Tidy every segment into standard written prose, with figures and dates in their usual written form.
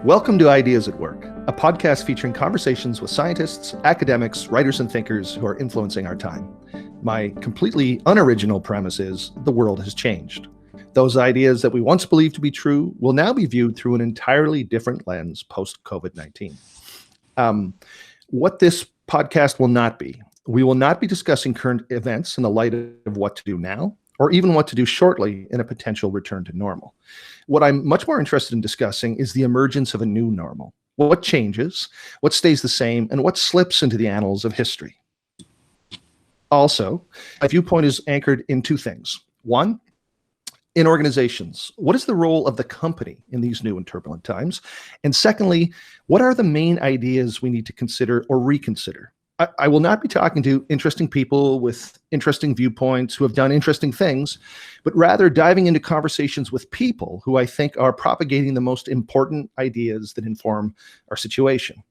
Welcome to Ideas at Work, a podcast featuring conversations with scientists, academics, writers, and thinkers who are influencing our time. My completely unoriginal premise is the world has changed. Those ideas that we once believed to be true will now be viewed through an entirely different lens post-COVID-19. What this podcast will not be, we will not be discussing current events in the light of what to do now, or even what to do shortly in a potential return to normal. What I'm much more interested in discussing is the emergence of a new normal. What changes, what stays the same, and what slips into the annals of history. Also, my viewpoint is anchored in two things. One, in organizations, what is the role of the company in these new and turbulent times? And secondly, what are the main ideas we need to consider or reconsider? I will not be talking to interesting people with interesting viewpoints who have done interesting things, but rather diving into conversations with people who I think are propagating the most important ideas that inform our situation.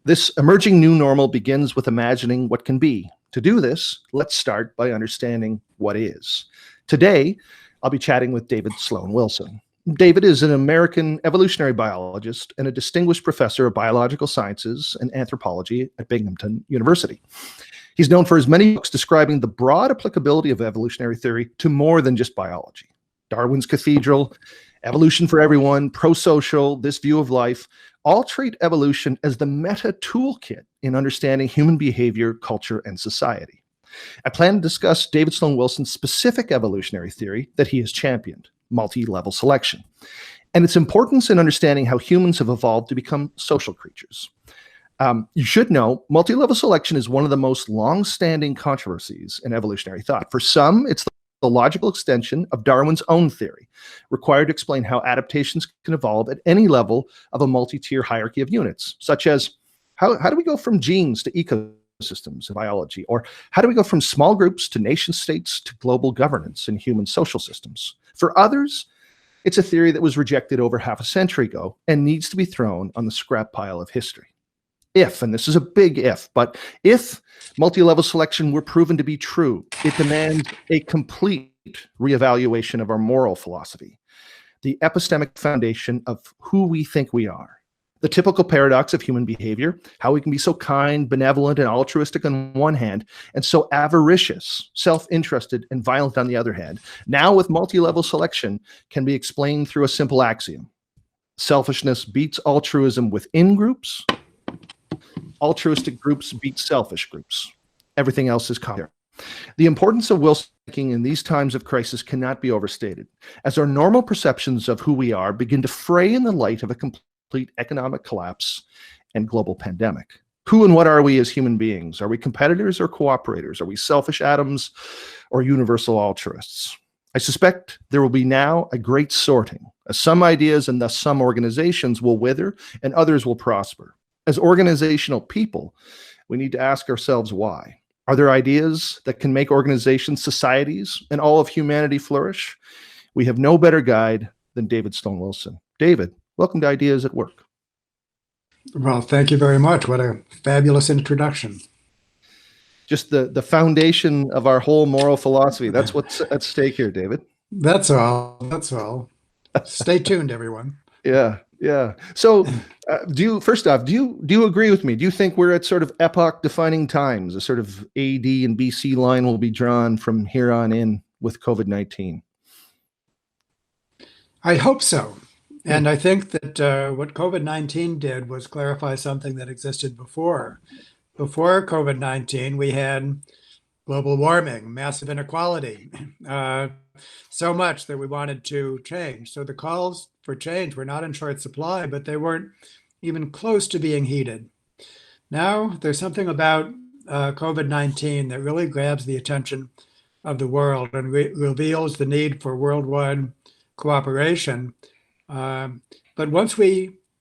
This emerging new normal begins with imagining what can be. To do this, let's start by understanding what is. Today, I'll be chatting with David Sloan Wilson. David is an American evolutionary biologist and a distinguished professor of biological sciences and anthropology at Binghamton University. He's known for his many books describing the broad applicability of evolutionary theory to more than just biology. Darwin's Cathedral, Evolution for Everyone, Pro-Social, This View of Life, all treat evolution as the meta toolkit in understanding human behavior, culture, and society. I plan to discuss David Sloan Wilson's specific evolutionary theory that he has championed, multi-level selection, and its importance in understanding how humans have evolved to become social creatures. You should know, multi-level selection is one of the most long-standing controversies in evolutionary thought. For some, it's the logical extension of Darwin's own theory, required to explain how adaptations can evolve at any level of a multi-tier hierarchy of units, such as how do we go from genes to ecosystems in biology, or how do we go from small groups to nation states to global governance in human social systems? For others, it's a theory that was rejected over half a century ago and needs to be thrown on the scrap pile of history. If, and this is a big if, but if multi-level selection were proven to be true, it demands a complete reevaluation of our moral philosophy, the epistemic foundation of who we think we are. The typical paradox of human behavior, how we can be so kind, benevolent, and altruistic on one hand, and so avaricious, self-interested, and violent on the other hand, now with multi-level selection, can be explained through a simple axiom. Selfishness beats altruism within groups. Altruistic groups beat selfish groups. Everything else is counter. The importance of Wilson thinking in these times of crisis cannot be overstated, as our normal perceptions of who we are begin to fray in the light of a complete economic collapse and global pandemic. Who and what are we as human beings? Are we competitors or cooperators? Are we selfish atoms or universal altruists? I suspect there will be now a great sorting, as some ideas and thus some organizations will wither and others will prosper. As organizational people, we need to ask ourselves why. Are there ideas that can make organizations, societies, and all of humanity flourish? We have no better guide than David Sloan Wilson. David, welcome to Ideas at Work. Well, thank you very much. What a fabulous introduction. Just the foundation of our whole moral philosophy. That's what's at stake here, David. That's all. That's all. Stay tuned, everyone. Yeah. So first off, do you agree with me? Do you think we're at sort of epoch-defining times? A sort of AD and BC line will be drawn from here on in with COVID-19? I hope so. And I think that what COVID-19 did was clarify something that existed before. Before COVID-19, we had global warming, massive inequality, so much that we wanted to change. So the calls for change were not in short supply, but they weren't even close to being heeded. Now there's something about COVID-19 that really grabs the attention of the world and reveals the need for worldwide cooperation. But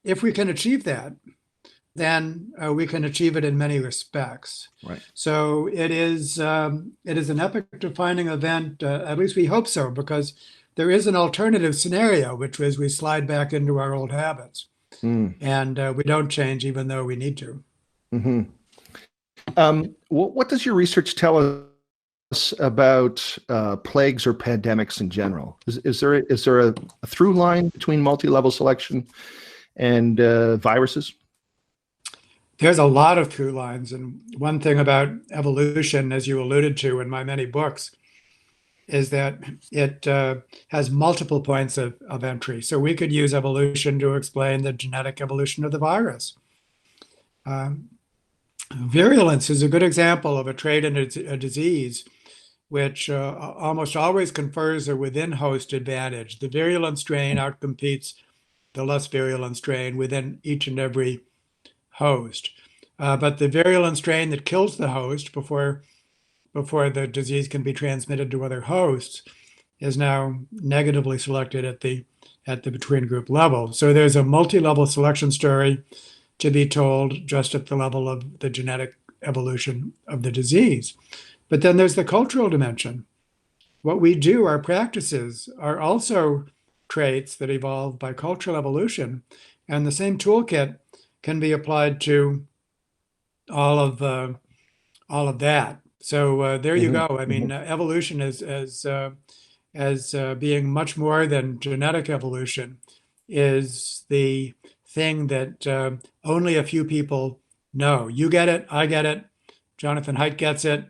if we can achieve that, then we can achieve it in many respects. Right. So it is an epoch-defining event. At least we hope so, because there is an alternative scenario, which is we slide back into our old habits, and we don't change, even though we need to. Mm-hmm. What does your research tell us about plagues or pandemics in general? Is there a through line between multi-level selection and viruses? There's a lot of through lines. And one thing about evolution, as you alluded to in my many books, is that it has multiple points of entry. So we could use evolution to explain the genetic evolution of the virus. Virulence is a good example of a trait in a disease which almost always confers a within-host advantage. The virulent strain outcompetes the less virulent strain within each and every host. But the virulent strain that kills the host before the disease can be transmitted to other hosts is now negatively selected at the between group level. So there's a multi-level selection story to be told just at the level of the genetic evolution of the disease. But then there's the cultural dimension. What we do, our practices, are also traits that evolve by cultural evolution. And the same toolkit can be applied to all of that. So there you go. I mean, evolution as being much more than genetic evolution is the thing that only a few people know. You get it, I get it, Jonathan Haidt gets it.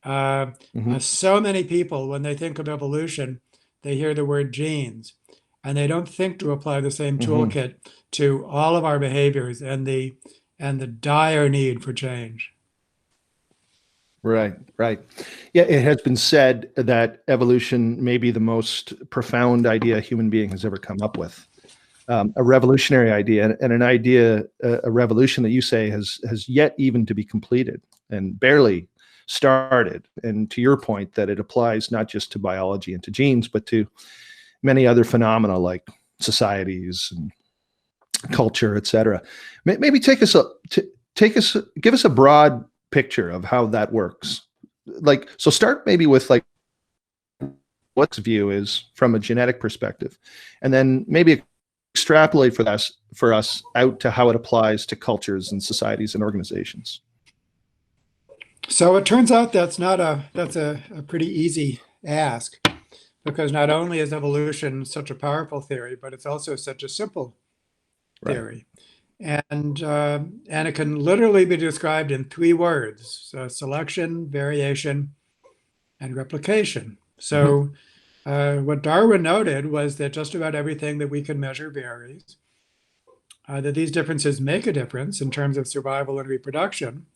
So many people, when they think of evolution, they hear the word genes, and they don't think to apply the same toolkit to all of our behaviors and the dire need for change. Right, right. Yeah, it has been said that evolution may be the most profound idea a human being has ever come up with. A revolutionary idea, and an idea, a revolution that you say has yet even to be completed and barely started. And to your point, that it applies not just to biology and to genes, but to many other phenomena like societies and culture, et cetera. Maybe give us a broad picture of how that works. Like, so start maybe with like what's view is from a genetic perspective, and then maybe extrapolate for us out to how it applies to cultures and societies and organizations. So it turns out that's a pretty easy ask, because not only is evolution such a powerful theory, but it's also such a simple theory. And it can literally be described in 3 words: selection, variation, and replication. So what Darwin noted was that just about everything that we can measure varies, that these differences make a difference in terms of survival and reproduction,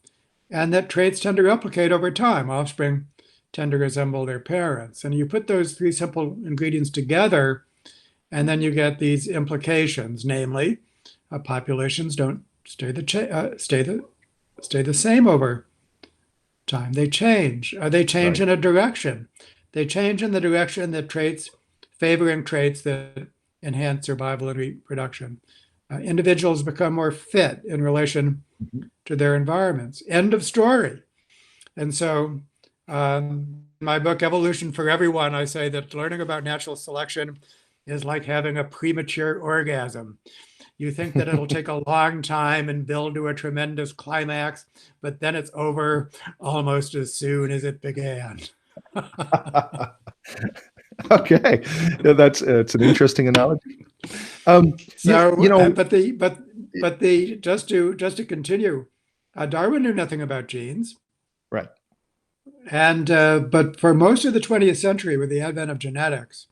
and that traits tend to replicate over time. Offspring tend to resemble their parents. And you put those 3 simple ingredients together, and then you get these implications, namely, populations don't stay the same over time. They change. They change in a direction. They change in the direction that favoring traits that enhance survival and reproduction. Individuals become more fit in relation to their environments. End of story. And so in my book, Evolution for Everyone, I say that learning about natural selection is like having a premature orgasm. You think that it'll take a long time and build to a tremendous climax, but then it's over almost as soon as it began. Okay, yeah, it's an interesting analogy. Just to continue, Darwin knew nothing about genes, right? And but for most of the 20th century, with the advent of genetics,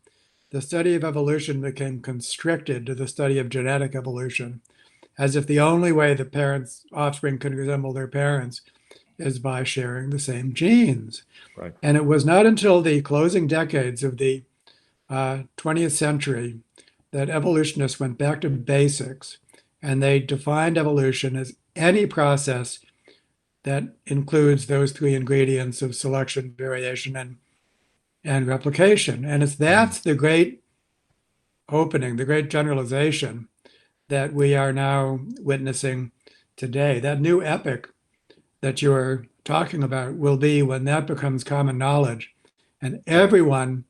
the study of evolution became constricted to the study of genetic evolution, as if the only way the offspring can resemble their parents is by sharing the same genes. Right. And it was not until the closing decades of the 20th century that evolutionists went back to basics, and they defined evolution as any process that includes those 3 ingredients of selection, variation, and replication. And that's the great opening, the great generalization that we are now witnessing today. That new epic that you're talking about will be when that becomes common knowledge and everyone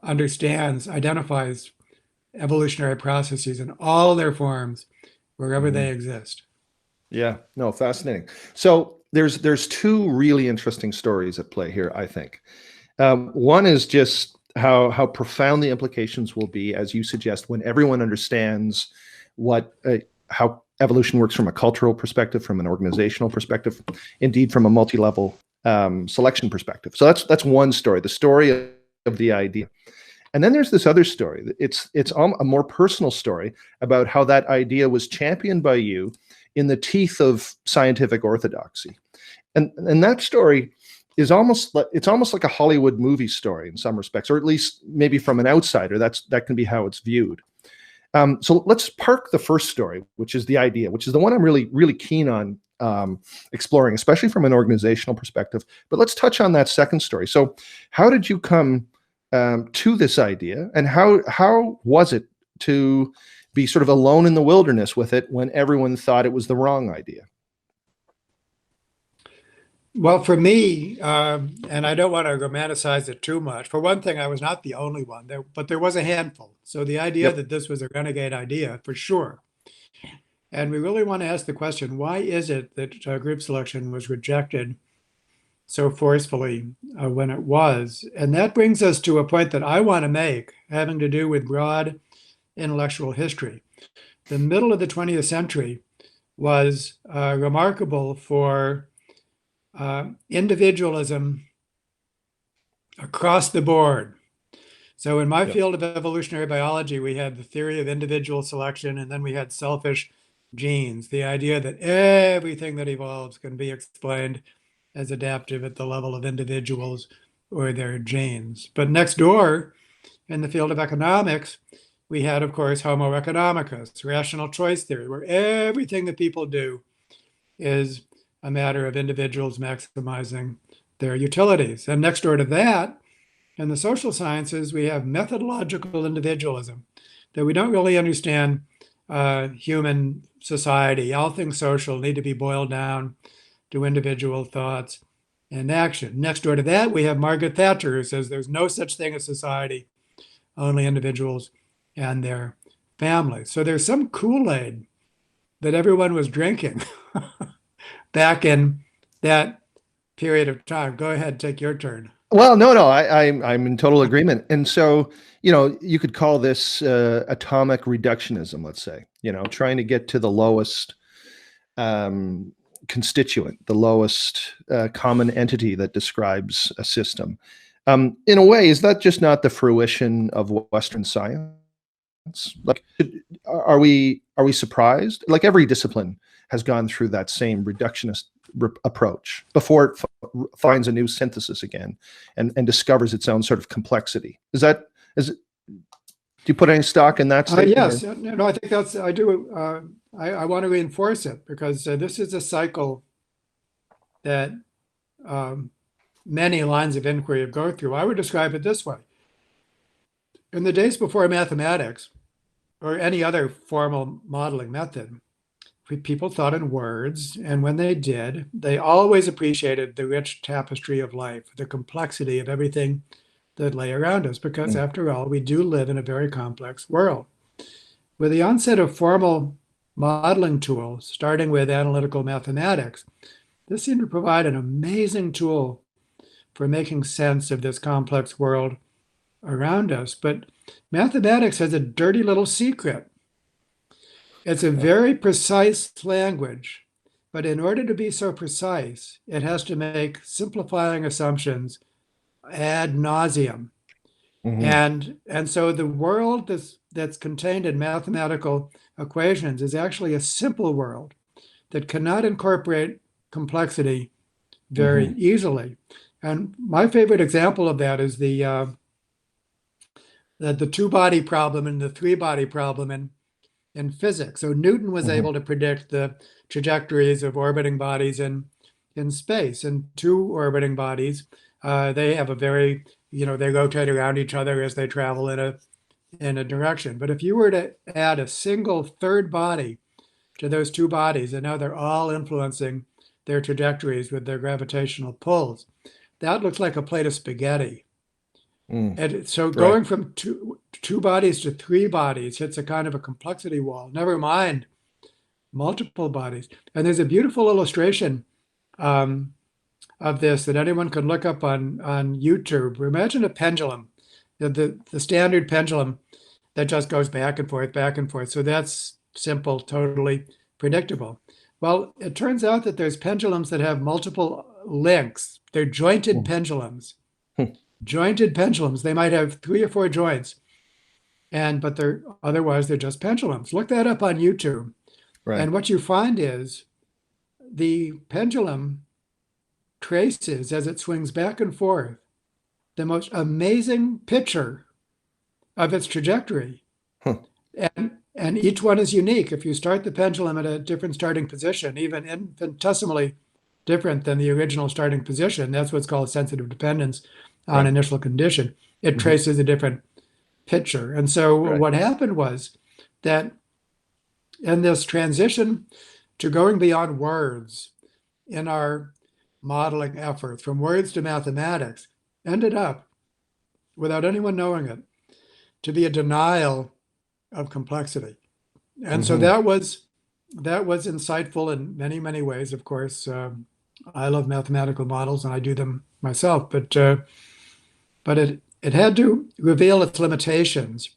understands, identifies evolutionary processes in all their forms wherever they exist. Yeah, no, fascinating. So there's 2 really interesting stories at play here, I think. One is just how profound the implications will be, as you suggest, when everyone understands how evolution works from a cultural perspective, from an organizational perspective, indeed from a multi-level selection perspective. So that's one story, the story of the idea. And then there's this other story. It's a more personal story about how that idea was championed by you in the teeth of scientific orthodoxy. And that story is almost like a Hollywood movie story in some respects, or at least maybe from an outsider, that can be how it's viewed. So let's park the first story, which is the idea, which is the one I'm really, really keen on exploring, especially from an organizational perspective. But let's touch on that second story. So how did you come to this idea, and how was it to be sort of alone in the wilderness with it when everyone thought it was the wrong idea? Well, for me, and I don't want to romanticize it too much. For one thing, I was not the only one, but there was a handful. So the idea that this was a renegade idea, for sure. And we really want to ask the question, why is it that group selection was rejected so forcefully when it was? And that brings us to a point that I want to make, having to do with broad intellectual history. The middle of the 20th century was remarkable for individualism across the board. So in my field of evolutionary biology, we had the theory of individual selection, and then we had selfish genes, the idea that everything that evolves can be explained as adaptive at the level of individuals or their genes. But next door, in the field of economics, we had, of course, Homo economicus, rational choice theory, where everything that people do is a matter of individuals maximizing their utilities. And next door to that, in the social sciences, we have methodological individualism, that we don't really understand human society. All things social need to be boiled down to individual thoughts and action. Next door to that, we have Margaret Thatcher, who says there's no such thing as society, only individuals and their families. So there's some Kool-Aid that everyone was drinking back in that period of time. Go ahead, take your turn. Well, no, I'm in total agreement. And so, you could call this atomic reductionism, let's say, trying to get to the lowest constituent, the lowest common entity that describes a system. In a way, is that just not the fruition of Western science? Like, are we surprised? Like, every discipline has gone through that same reductionist approach before it finds a new synthesis again and discovers its own sort of complexity. Do you put any stock in that statement? Yes, no, I think I do. I want to reinforce it because this is a cycle that many lines of inquiry have gone through. I would describe it this way. In the days before mathematics or any other formal modeling method, people thought in words, and when they did, they always appreciated the rich tapestry of life, the complexity of everything that lay around us, because after all, we do live in a very complex world. With the onset of formal modeling tools, starting with analytical mathematics, this seemed to provide an amazing tool for making sense of this complex world around us. But mathematics has a dirty little secret. It's a very precise language, but in order to be so precise, it has to make simplifying assumptions ad nauseum. And so the world that's contained in mathematical equations is actually a simple world that cannot incorporate complexity very easily. And my favorite example of that is the two-body problem and the three-body problem in physics. So Newton was able to predict the trajectories of orbiting bodies in space. And two orbiting bodies, they have a very, they rotate around each other as they travel in a direction. But if you were to add a single third body to those two bodies, and now they're all influencing their trajectories with their gravitational pulls, that looks like a plate of spaghetti. And so going from two bodies to three bodies hits a kind of a complexity wall, never mind multiple bodies. And there's a beautiful illustration of this that anyone can look up on YouTube. Imagine a pendulum, the standard pendulum that just goes back and forth, back and forth. So that's simple, totally predictable. Well, it turns out that there's pendulums that have multiple links. They're jointed pendulums. Jointed pendulums. They might have 3 or 4 joints, but they're just pendulums. Look that up on YouTube. Right. And what you find is the pendulum traces, as it swings back and forth, the most amazing picture of its trajectory. And each one is unique. If you start the pendulum at a different starting position, even infinitesimally different than the original starting position, that's what's called sensitive dependence on initial condition. It traces a different picture. And so what happened was that in this transition to going beyond words in our modeling efforts, from words to mathematics, ended up, without anyone knowing it, to be a denial of complexity. And so that was insightful in many, many ways. Of course, I love mathematical models and I do them myself, but it had to reveal its limitations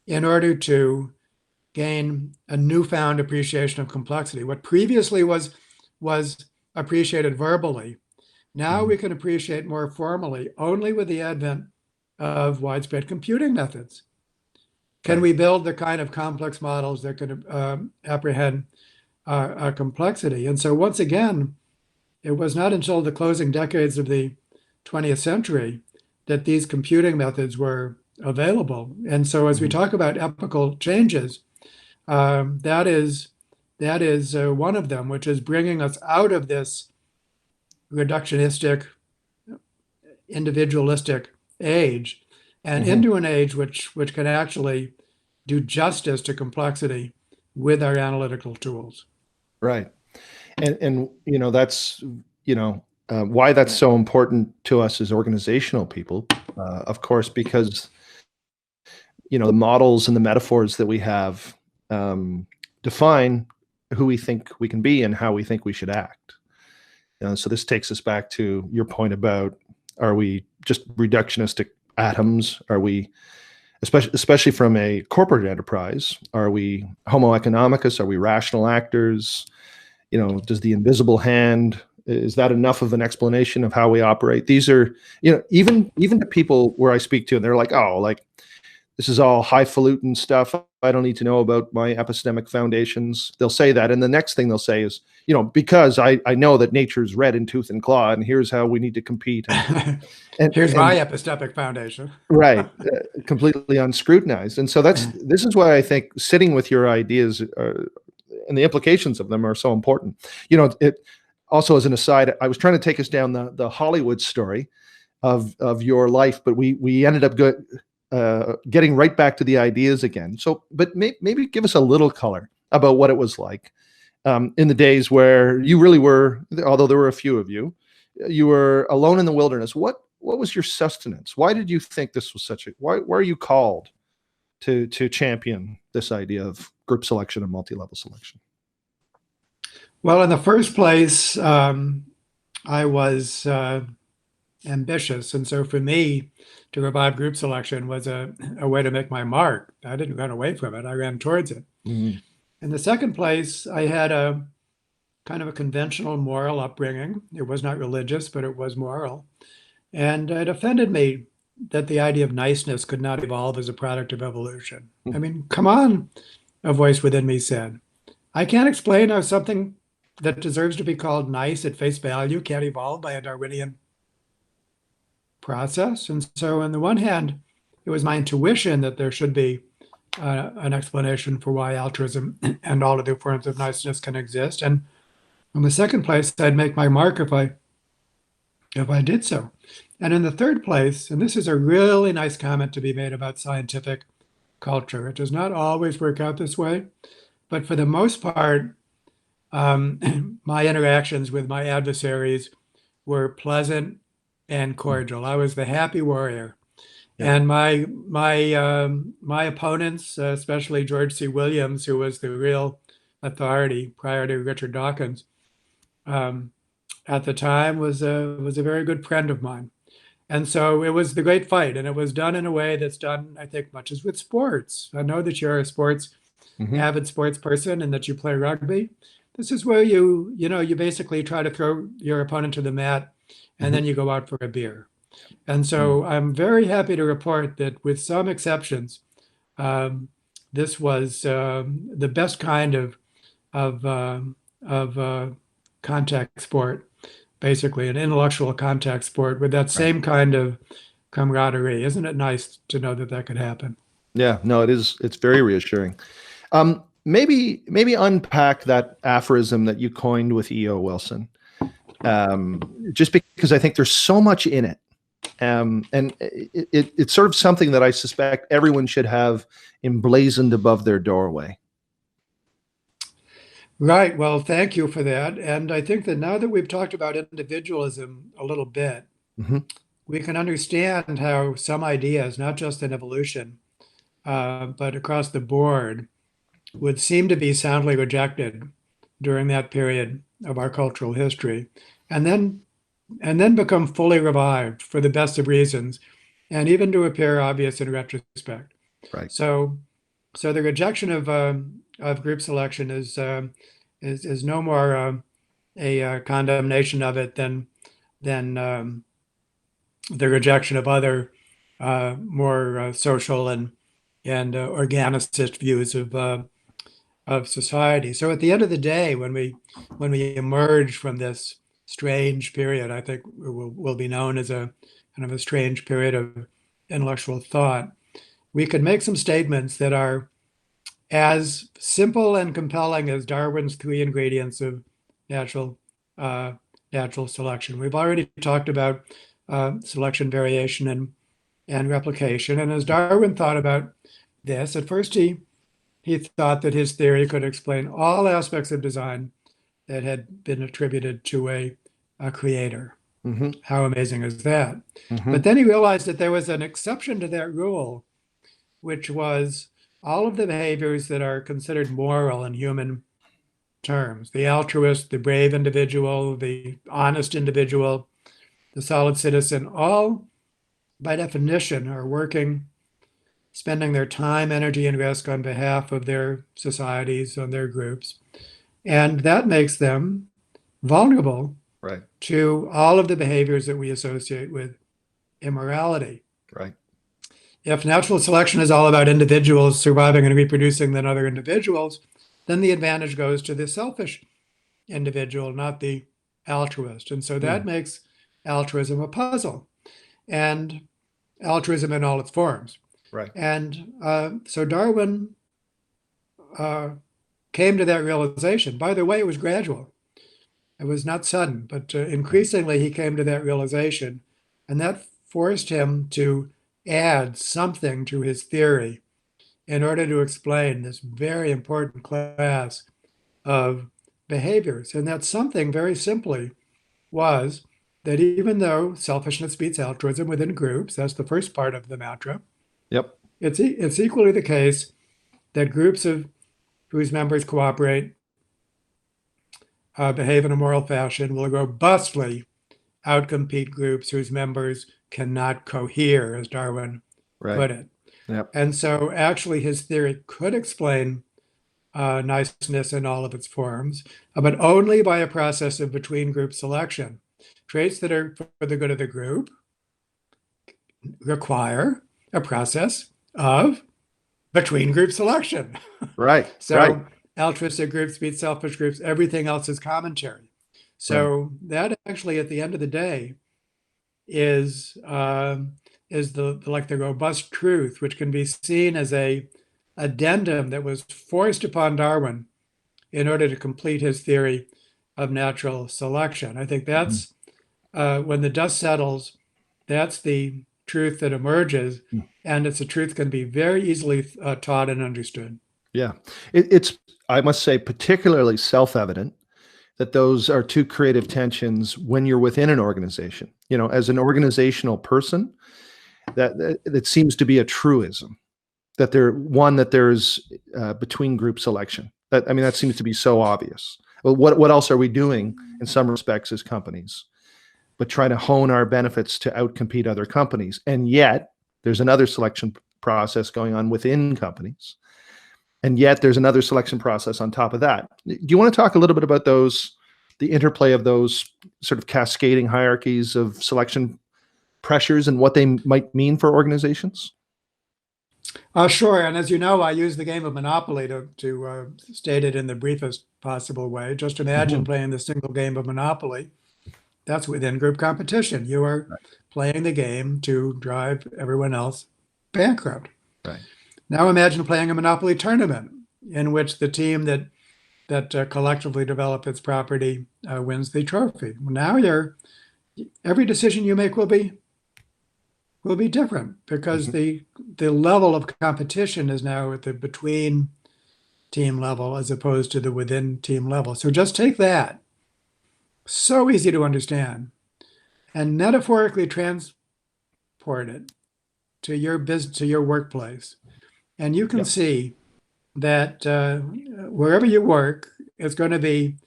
in order to gain a newfound appreciation of complexity. What previously was appreciated verbally, now we can appreciate more formally only with the advent of widespread computing methods. Can we build the kind of complex models that can apprehend complexity? And so once again, it was not until the closing decades of the 20th century that these computing methods were available. And so as we talk about epochal changes, that is one of them, which is bringing us out of this reductionistic, individualistic age and into an age which can actually do justice to complexity with our analytical tools. Right. And that's, why that's so important to us as organizational people, of course, because, the models and the metaphors that we have define who we think we can be and how we think we should act. So this takes us back to your point about, are we just reductionistic atoms? Are we, especially from a corporate enterprise, are we homo economicus? Are we rational actors? Does the invisible hand, is that enough of an explanation of how we operate? These are, even the people where I speak to, and they're like, oh, like, this is all highfalutin stuff. I don't need to know about my epistemic foundations. They'll say that. And the next thing they'll say is, because I know that nature's red in tooth and claw, and here's how we need to compete. And here's my epistemic foundation. Right. Completely unscrutinized. And so this is why I think sitting with your ideas and the implications of them are so important. It also, as an aside, I was trying to take us down the Hollywood story of your life, but we ended up getting right back to the ideas again. So, but maybe give us a little color about what it was like in the days where you really were, although there were a few of you, you were alone in the wilderness. What was your sustenance? Why did you think this was why are you called to champion this idea of group selection and multi-level selection? Well, in the first place, I was ambitious. And so for me, to revive group selection was a way to make my mark. I didn't run away from it. I ran towards it. In the second place, I had a kind of a conventional moral upbringing. It was not religious, but it was moral. And it offended me that the idea of niceness could not evolve as a product of evolution. I mean, come on, a voice within me said. I can't explain how something that deserves to be called nice at face value can't evolve by a Darwinian process. And so on the one hand, it was my intuition that there should be an explanation for why altruism and all of the forms of niceness can exist. And in the second place, I'd make my mark if I did so. And in the third place, and this is a really nice comment to be made about scientific culture. It does not always work out this way, but for the most part, my interactions with my adversaries were pleasant and cordial. I was the happy warrior. Yeah. And my opponents, especially George C. Williams, who was the real authority prior to Richard Dawkins, at the time was a very good friend of mine. And so it was the great fight, and it was done in a way that's done, I think, much as with sports. I know that you're a sports Mhm. avid sports person and that you play rugby, this is where you basically try to throw your opponent to the mat and then Mhm. you go out for a beer. And Mm. so I'm very happy to report that with some exceptions, this was the best kind of, contact sport, basically an intellectual contact sport with that Right. same kind of camaraderie. Isn't it nice to know that that could happen? Yeah, no, it is. It's very reassuring. Maybe unpack that aphorism that you coined with E.O. Wilson, just because I think there's so much in it. And it's sort of something that I suspect everyone should have emblazoned above their doorway. Right. Well, thank you for that. And I think that now that we've talked about individualism a little bit, Mhm. we can understand how some ideas, not just in evolution, but across the board, would seem to be soundly rejected during that period of our cultural history, and then become fully revived for the best of reasons, and even to appear obvious in retrospect. Right. So, so the rejection of group selection is no more a condemnation of it than the rejection of other more social and organicist views of society. So at the end of the day, when we emerge from this strange period, I think will be known as a kind of a strange period of intellectual thought. We can make some statements that are as simple and compelling as Darwin's three ingredients of natural uh, natural selection. We've already talked about selection, variation, and replication. And as Darwin thought about this, at first he thought that his theory could explain all aspects of design that had been attributed to a creator. Hmm. How amazing is that? Hmm. But then he realized that there was an exception to that rule, which was all of the behaviors that are considered moral in human terms, the altruist, the brave individual, the honest individual, the solid citizen, all by definition are working, spending their time, energy, and risk on behalf of their societies, on their groups. And that makes them vulnerable Right. to all of the behaviors that we associate with immorality. Right. If natural selection is all about individuals surviving and reproducing than other individuals, then the advantage goes to the selfish individual, not the altruist. And so that Mm. makes altruism a puzzle, and altruism in all its forms. Right. And so Darwin came to that realization. By the way, it was gradual. It was not sudden, but increasingly he came to that realization. And that forced him to add something to his theory in order to explain this very important class of behaviors. And that something, very simply, was that even though selfishness beats altruism within groups, that's the first part of the mantra, Yep. it's equally the case that groups of whose members cooperate, behave in a moral fashion, will robustly outcompete groups whose members cannot cohere, as Darwin Right. put it. Yep. And so actually his theory could explain niceness in all of its forms, but only by a process of between group selection. Traits that are for the good of the group require a process of between group selection. Right. Right. So altruistic groups beat selfish groups, everything else is commentary. Right. So that actually, at the end of the day, is the like the robust truth, which can be seen as a addendum that was forced upon Darwin in order to complete his theory of natural selection. I think Mhm. that's when the dust settles, that's the truth that emerges, Mm. and it's a truth can be very easily taught and understood. Yeah. It's, I must say, particularly self-evident that those are two creative tensions when you're within an organization. You know, as an organizational person, that seems to be a truism, that there's between group selection. That, I mean, that seems to be so obvious. Well, what else are we doing in some respects as companies, but try to hone our benefits to outcompete other companies? And yet there's another selection process going on within companies. And yet there's another selection process on top of that. Do you want to talk a little bit about those, the interplay of those sort of cascading hierarchies of selection pressures and what they might mean for organizations? Sure. And as you know, I use the game of Monopoly to state it in the briefest possible way. Just imagine Mhm. playing the single game of Monopoly. That's within group competition. You are Right. playing the game to drive everyone else bankrupt. Right. Now imagine playing a Monopoly tournament in which the team that collectively develop its property wins the trophy. Now every decision you make will be different because Mhm. the level of competition is now at the between team level as opposed to the within team level. So just take that. So easy to understand and metaphorically transport it to your business, to your workplace. And you can Yep. see that wherever you work, it's going to be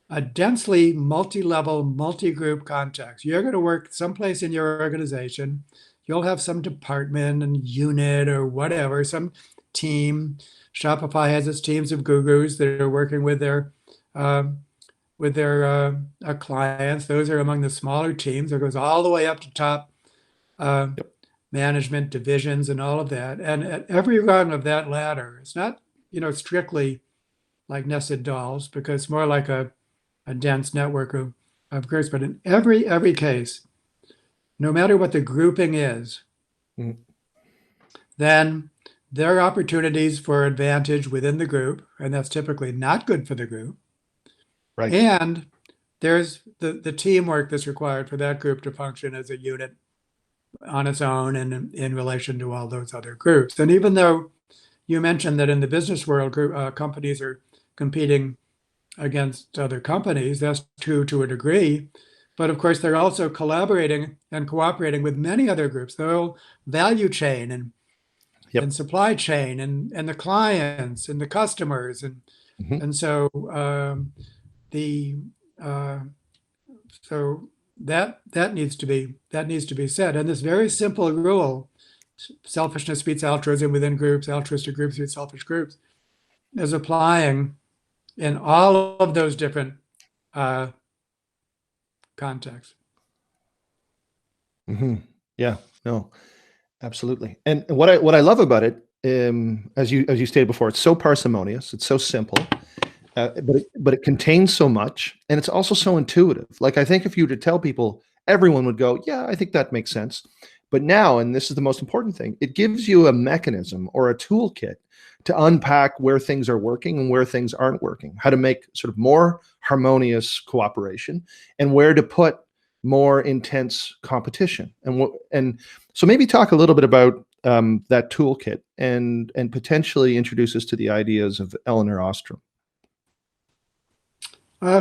a densely multi-level, multi-group context. You're going to work someplace in your organization. You'll have some department and unit or whatever, some team. Shopify has its teams of gurus that are working um, with their clients. Those are among the smaller teams. It goes all the way up to top uh, Yep. management divisions and all of that. And at every rung of that ladder, it's not, strictly like nested dolls because it's more like a dense network of groups. But in every case, no matter what the grouping is, Mhm. then there are opportunities for advantage within the group, and that's typically not good for the group. Right. And there's the teamwork that's required for that group to function as a unit on its own and in relation to all those other groups. And even though you mentioned that in the business world, companies are competing against other companies. That's true to a degree. But of course, they're also collaborating and cooperating with many other groups, the whole value chain and Yep. supply chain and the clients and the customers. Mhm. And so the uh, so that needs to be said. And this very simple rule, selfishness beats altruism within groups, altruistic groups beat selfish groups, is applying in all of those different uh, contexts. Mhm. Yeah. No. Absolutely. And what I love about it, as you stated before, it's so parsimonious, it's so simple, but it contains so much, and it's also so intuitive. Like I think if you were to tell people, everyone would go, "Yeah, I think that makes sense." But now, and this is the most important thing, it gives you a mechanism or a toolkit to unpack where things are working and where things aren't working, how to make sort of more harmonious cooperation, and where to put more intense competition. And so maybe talk a little bit about that toolkit and potentially introduce us to the ideas of Eleanor Ostrom.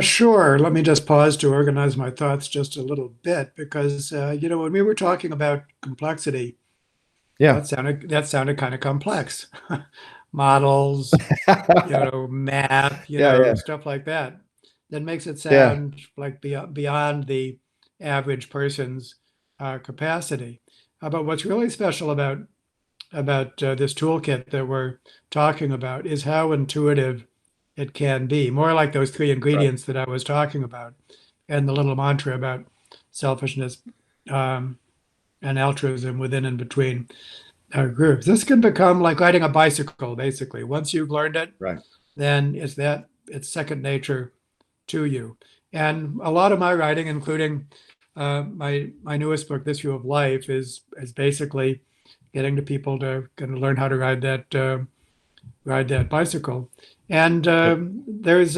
Sure. Let me just pause to organize my thoughts just a little bit because when we were talking about complexity, Yeah. that sounded kind of complex. Models, math, Yeah, yeah, stuff like that. That makes it yeah. sound like beyond the average person's capacity. But what's really special about this toolkit that we're talking about is how intuitive it can be. More like those three Right. ingredients that I was talking about, and the little mantra about selfishness um, and altruism within and between our groups. This can become like riding a bicycle, basically. Once you've learned it, Right. then it's second nature to you. And a lot of my writing, including my newest book, This View of Life, is basically getting to people to kind of learn how to ride that bicycle. And Yep. there's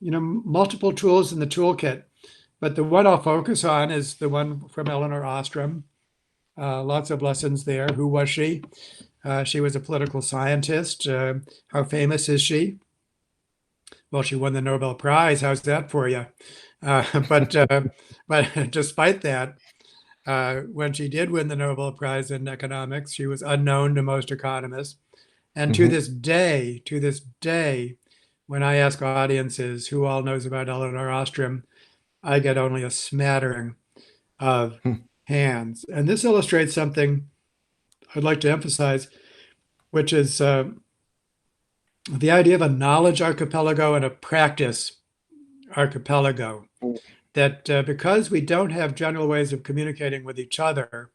multiple tools in the toolkit, but the one I'll focus on is the one from Eleanor Ostrom. Lots of lessons there. Who was she? She was a political scientist. How famous is she? Well, she won the Nobel Prize. How's that for you? But despite that, when she did win the Nobel Prize in economics, she was unknown to most economists. And Hmm. to this day, when I ask audiences who all knows about Eleanor Ostrom, I get only a smattering of hands. And this illustrates something I'd like to emphasize, which is the idea of a knowledge archipelago and a practice archipelago. That because we don't have general ways of communicating with each other,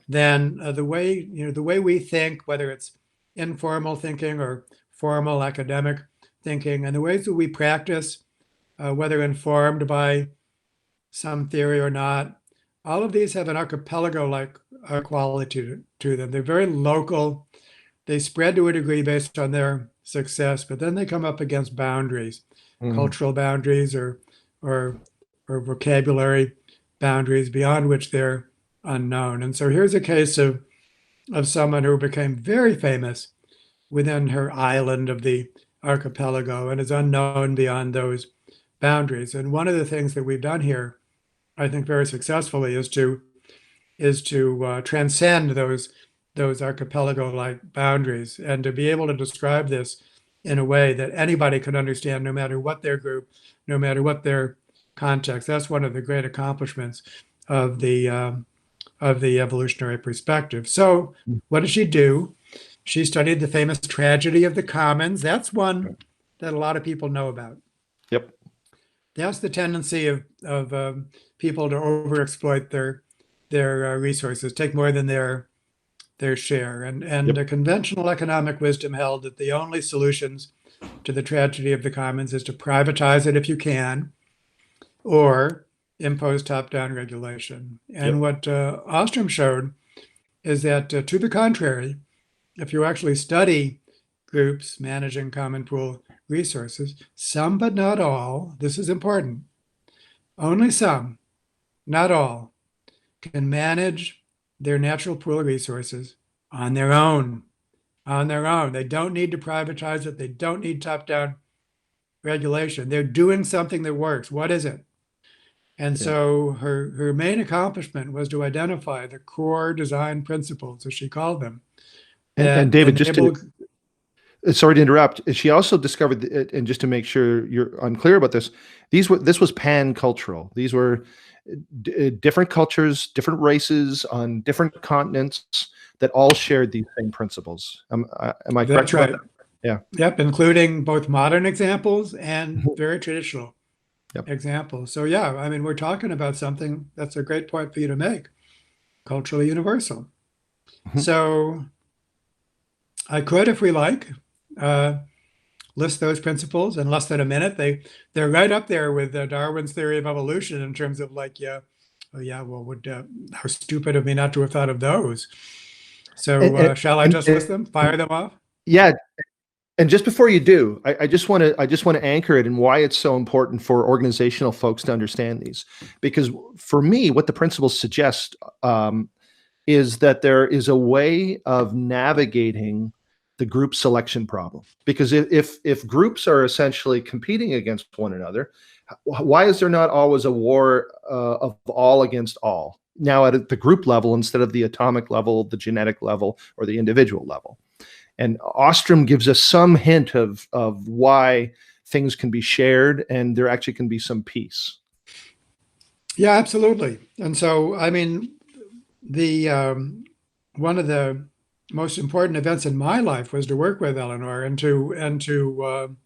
then the way we think, whether it's informal thinking or formal academic thinking, and the ways that we practice, whether informed by some theory or not, all of these have an archipelago-like quality to them. They're very local. They spread to a degree based on their success, but then they come up against boundaries, cultural boundaries or vocabulary boundaries beyond which they're unknown. And so here's a case of someone who became very famous within her island of the archipelago and is unknown beyond those boundaries. And one of the things that we've done here, I think very successfully, is to transcend those archipelago-like boundaries and to be able to describe this in a way that anybody can understand, no matter what their group, no matter what their context. That's one of the great accomplishments of the evolutionary perspective. So what did she do? She studied the famous tragedy of the commons. That's one that a lot of people know about. Yep. That's the tendency of people to overexploit their resources, take more than their share. And the conventional economic wisdom held that the only solutions to the tragedy of the commons is to privatize it if you can, or impose top-down regulation. And what Ostrom showed is that, to the contrary, if you actually study groups managing common pool resources, some but not all, this is important, only some, not all, can manage their natural pool resources on their own. On their own. They don't need to privatize it. They don't need top-down regulation. They're doing something that works. What is it? And so her main accomplishment was to identify the core design principles, as she called them. And David, sorry to interrupt. She also discovered, and just to make sure you're unclear about this, this was pan-cultural. These were different cultures, different races on different continents that all shared these same principles. Am I correct? That's right. Yeah. Yep, including both modern examples and very traditional examples. So yeah, I mean, we're talking about something that's a great point for you to make, culturally universal. So I could, if we like, list those principles in less than a minute. They're right up there with Darwin's theory of evolution in terms of like, how stupid of me not to have thought of those. So shall I just list them, fire them off? Yeah. And just before you do, I just want to anchor it and why it's so important for organizational folks to understand these. Because for me, what the principles suggest is that there is a way of navigating the group selection problem. Because if groups are essentially competing against one another, why is there not always a war of all against all? Now at the group level instead of the atomic level, the genetic level, or the individual level. And Ostrom gives us some hint of why things can be shared and there actually can be some peace. Yeah, absolutely. And so, I mean, the one of the most important events in my life was to work with Eleanor and to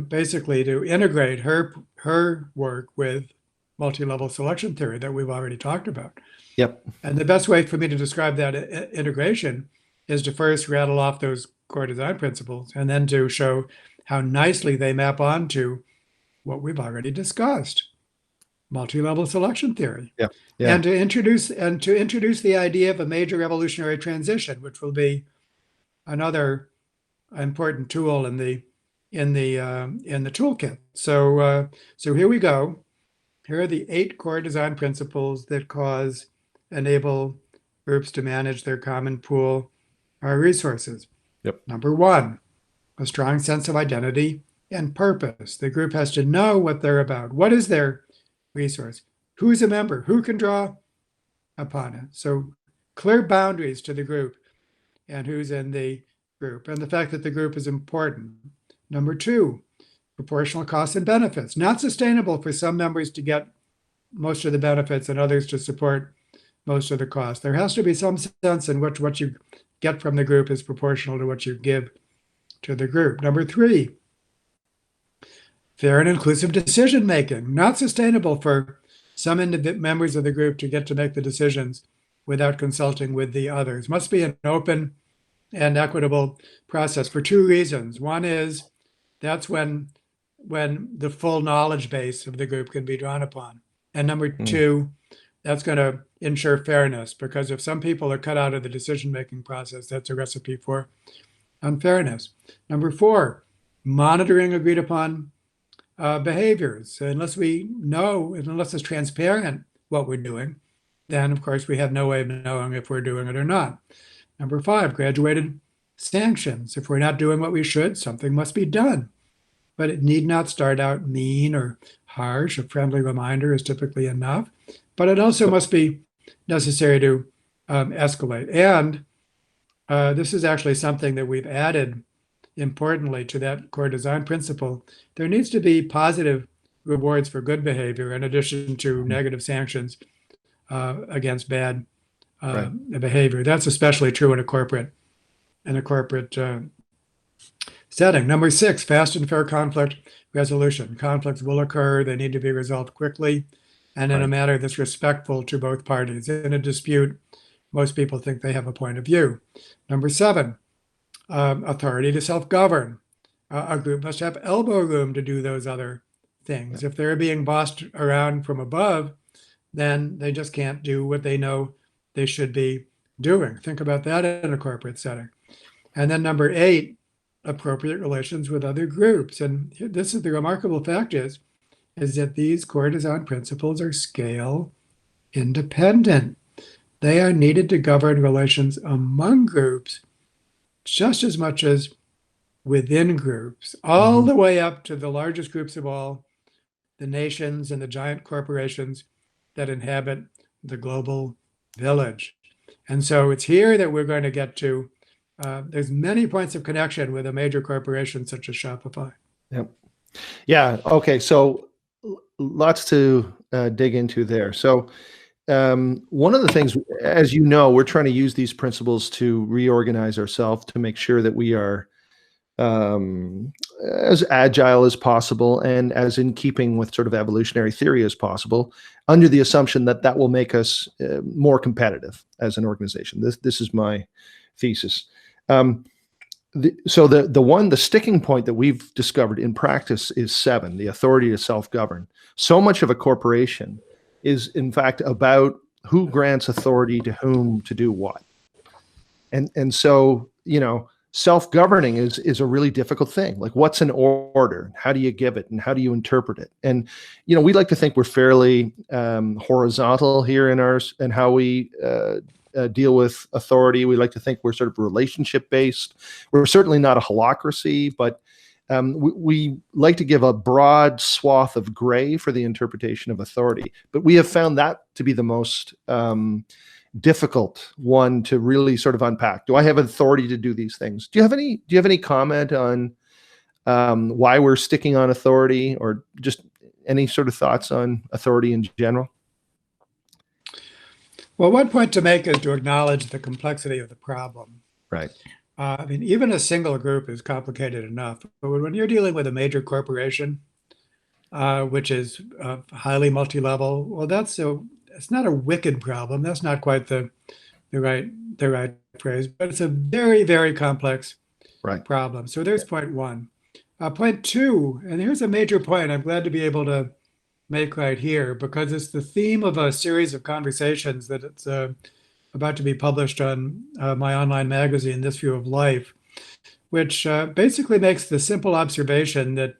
basically to integrate her work with multi-level selection theory that we've already talked about. Yep. And the best way for me to describe that integration is to first rattle off those core design principles and then to show how nicely they map onto what we've already discussed, multi-level selection theory. Yeah. And to introduce the idea of a major evolutionary transition, which will be another important tool in the toolkit. So here we go. Here are the 8 core design principles that enable groups to manage their common pool resources. Yep. Number 1, a strong sense of identity and purpose. The group has to know what they're about. What is their resource? Who's a member? Who can draw upon it? So clear boundaries to the group and who's in the group, and the fact that the group is important. Number 2, proportional costs and benefits. Not sustainable for some members to get most of the benefits and others to support most of the cost. There has to be some sense in which what you get from the group is proportional to what you give to the group. Number 3, fair and inclusive decision making. Not sustainable for some members of the group to get to make the decisions without consulting with the others. Must be an open and equitable process for 2 reasons. One is that's when the full knowledge base of the group can be drawn upon. And number 2, that's going to ensure fairness, because if some people are cut out of the decision-making process, that's a recipe for unfairness. Number 4, monitoring agreed upon behaviors. Unless we know, unless it's transparent what we're doing, then of course we have no way of knowing if we're doing it or not. Number 5, graduated sanctions. If we're not doing what we should, something must be done. But it need not start out mean or harsh. A friendly reminder is typically enough. But it also must be necessary to escalate. And this is actually something that we've added importantly to that core design principle. There needs to be positive rewards for good behavior in addition to negative sanctions against bad behavior. That's especially true in a corporate setting. Number 6, fast and fair conflict resolution. Conflicts will occur. They need to be resolved quickly and in a manner that's respectful to both parties. In a dispute, most people think they have a point of view. Number 7, authority to self-govern. A group must have elbow room to do those other things. If they're being bossed around from above, then they just can't do what they know they should be doing. Think about that in a corporate setting. And then number 8, appropriate relations with other groups. And this is the remarkable fact is that these core design principles are scale independent. They are needed to govern relations among groups just as much as within groups, all the way up to the largest groups of all, the nations and the giant corporations that inhabit the global village. And so it's here that we're going to get to there's many points of connection with a major corporation such as Shopify. Yep. Yeah. Okay. So lots to dig into there. So one of the things, as you know, we're trying to use these principles to reorganize ourselves to make sure that we are as agile as possible and as in keeping with sort of evolutionary theory as possible, under the assumption that that will make us more competitive as an organization. This is my thesis. So the sticking point that we've discovered in practice is 7, the authority to self-govern. So much of a corporation is in fact about who grants authority to whom to do what. And so, you know, self-governing is a really difficult thing. Like, what's an order? How do you give it? And how do you interpret it? And, you know, we like to think we're fairly horizontal here in ours and how we deal with authority. We like to think we're sort of relationship based. We're certainly not a holacracy, but we like to give a broad swath of gray for the interpretation of authority. But we have found that to be the most difficult one to really sort of unpack. Do I have authority to do these things? Do you have any comment on why we're sticking on authority, or just any sort of thoughts on authority in general? Well, one point to make is to acknowledge the complexity of the problem. Right. I mean, even a single group is complicated enough, but when you're dealing with a major corporation, which is highly multi-level, well, it's not a wicked problem. That's not quite the right phrase, but it's a very, very complex problem. So there's point 1. Point 2, and here's a major point I'm glad to be able to make right here, because it's the theme of a series of conversations that it's about to be published on my online magazine, This View of Life, which basically makes the simple observation that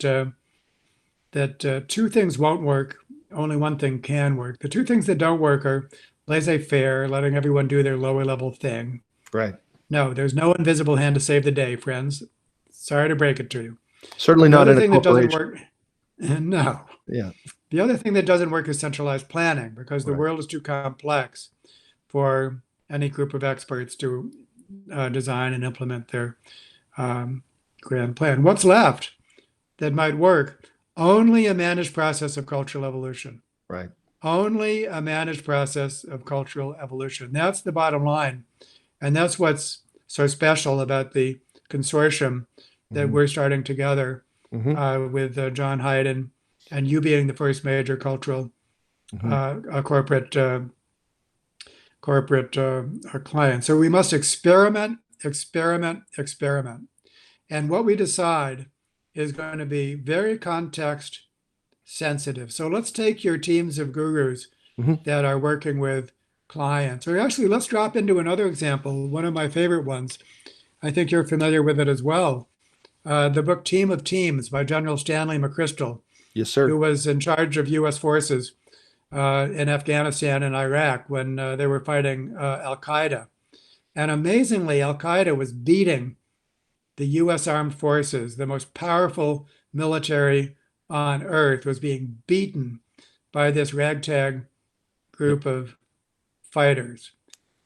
2 things won't work, only one thing can work. The 2 things that don't work are laissez-faire, letting everyone do their lower level thing. Right. No, there's no invisible hand to save the day, friends. Sorry to break it to you. Certainly not in a corporation. That doesn't work. No. Yeah. The other thing that doesn't work is centralized planning, because the world is too complex for any group of experts to design and implement their grand plan. What's left that might work? Only a managed process of cultural evolution. Right. Only a managed process of cultural evolution. That's the bottom line. And that's what's so special about the consortium that we're starting together with John Hayden, and you being the first major cultural corporate client. So we must experiment, experiment, experiment. And what we decide is going to be very context sensitive. So let's take your teams of gurus that are working with clients. Or actually, let's drop into another example, one of my favorite ones. I think you're familiar with it as well. The book Team of Teams by General Stanley McChrystal. Yes, sir. Who was in charge of U.S. forces in Afghanistan and Iraq when they were fighting Al-Qaeda. And amazingly, Al-Qaeda was beating the U.S. armed forces. The most powerful military on earth was being beaten by this ragtag group of fighters.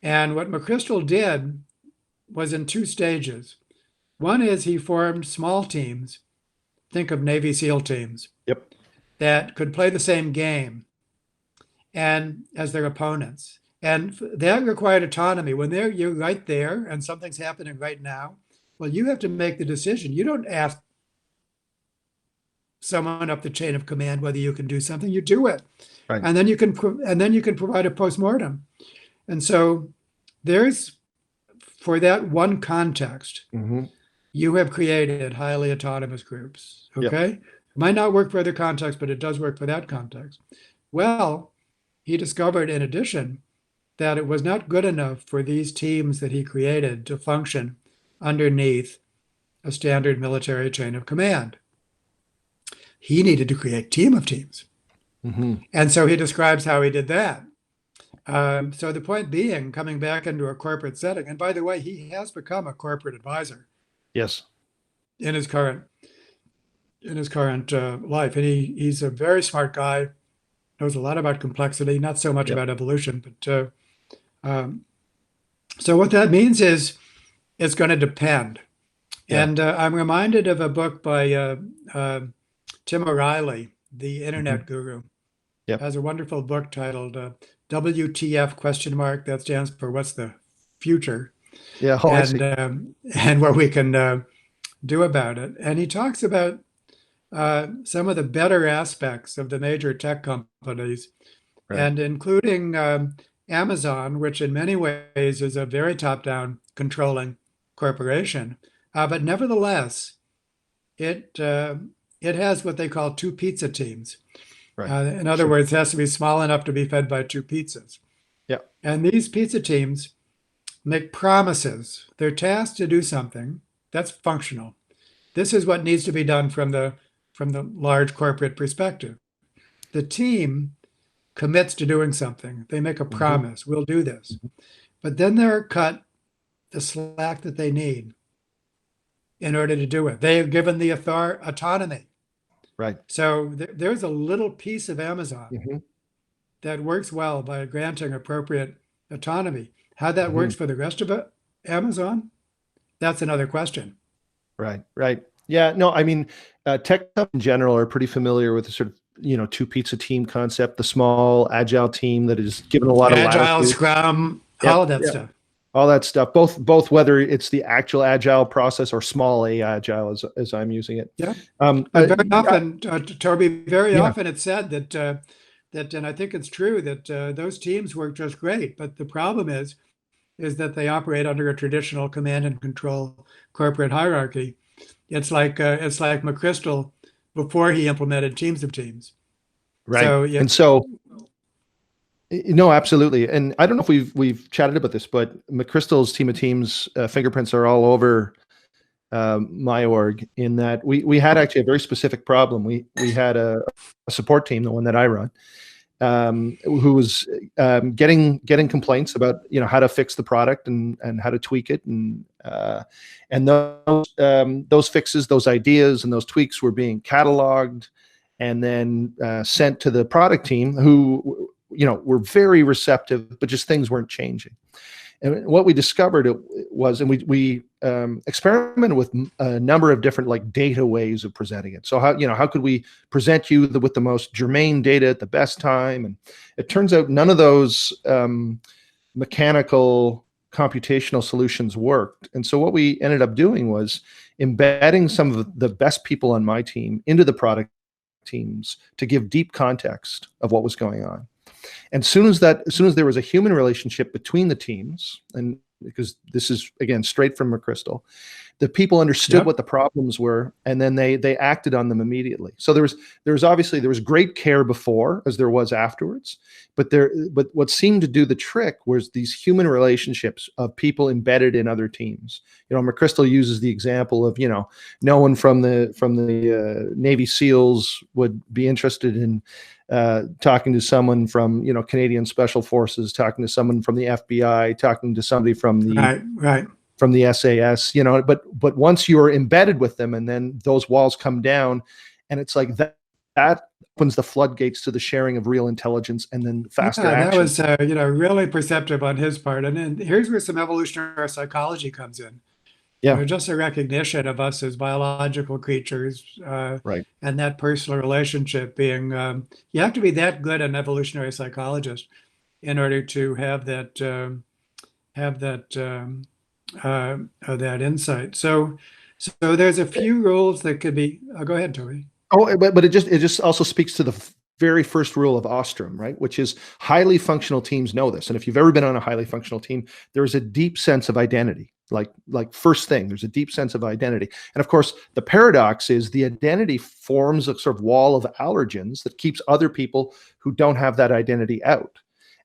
And what McChrystal did was in two stages. One is he formed small teams, think of Navy SEAL teams, that could play the same game and as their opponents. And that required autonomy. When you're right there and something's happening right now, well, you have to make the decision. You don't ask someone up the chain of command whether you can do something. You do it, right. And then you can provide a postmortem. And so there's, for that one context, you have created highly autonomous groups. Okay, it might not work for other contexts, but it does work for that context. Well, he discovered, in addition, that it was not good enough for these teams that he created to function underneath a standard military chain of command. He needed to create team of teams. And so he describes how he did that. So the point being, coming back into a corporate setting, and by the way, he has become a corporate advisor. Yes. In his current life. And he's a very smart guy, knows a lot about complexity, not so much about evolution, but so what that means is it's going to depend. And I'm reminded of a book by Tim O'Reilly, the internet guru. Has a wonderful book titled WTF ? That stands for what's the future? And what we can do about it. And he talks about some of the better aspects of the major tech companies, and including Amazon, which in many ways is a very top-down controlling corporation, but nevertheless, it has what they call two pizza teams. In other words, it has to be small enough to be fed by two pizzas. And these pizza teams make promises. They're tasked to do something that's functional. This is what needs to be done from the large corporate perspective. The team commits to doing something. They make a promise, we'll do this. But then they're cut the slack that they need in order to do it. They are given the autonomy. Right. So there's a little piece of Amazon that works well by granting appropriate autonomy. How that works for the rest of Amazon, that's another question. Right. Yeah, no, I mean, tech in general are pretty familiar with the sort of, two pizza team concept, the small agile team that is given a lot of agile, Scrum, all of that stuff. All that stuff, both whether it's the actual agile process or small a agile as I'm using it. Very often, Toby, very often it's said that, and I think it's true, that those teams work just great. But the problem is that they operate under a traditional command and control corporate hierarchy. It's like McChrystal before he implemented teams of teams. Right. So, no, absolutely. And I don't know if we've chatted about this, but McChrystal's team of teams fingerprints are all over my org, in that we had actually a very specific problem. We had a support team, the one that I run, who was getting complaints about how to fix the product and how to tweak it, and those fixes, those ideas, and those tweaks were being cataloged and then sent to the product team, who were very receptive, but just things weren't changing. And what we discovered was, and we experimented with a number of different data ways of presenting it. So how could we present you with the most germane data at the best time? And it turns out none of those mechanical computational solutions worked. And so what we ended up doing was embedding some of the best people on my team into the product teams to give deep context of what was going on. And as soon as there was a human relationship between the teams, and because this is again straight from McChrystal, the people understood what the problems were, and then they acted on them immediately. So there was great care before, as there was afterwards, but what seemed to do the trick was these human relationships of people embedded in other teams. McChrystal uses the example of no one from the Navy SEALs would be interested in talking to someone from Canadian Special Forces, talking to someone from the FBI, talking to somebody from the from the SAS, but once you're embedded with them, and then those walls come down, and it's like that opens the floodgates to the sharing of real intelligence and then faster action. That was really perceptive on his part. And then here's where some evolutionary psychology comes in. Yeah, just a recognition of us as biological creatures, right. And that personal relationship being, you have to be that good an evolutionary psychologist in order to have that insight. So there's a few rules that could be. Go ahead, Toby. Oh, but it just also speaks to the very first rule of Ostrom, right? Which is highly functional teams know this. And if you've ever been on a highly functional team, there is a deep sense of identity. Like first thing, there's a deep sense of identity. And of course, the paradox is the identity forms a sort of wall of allergens that keeps other people who don't have that identity out.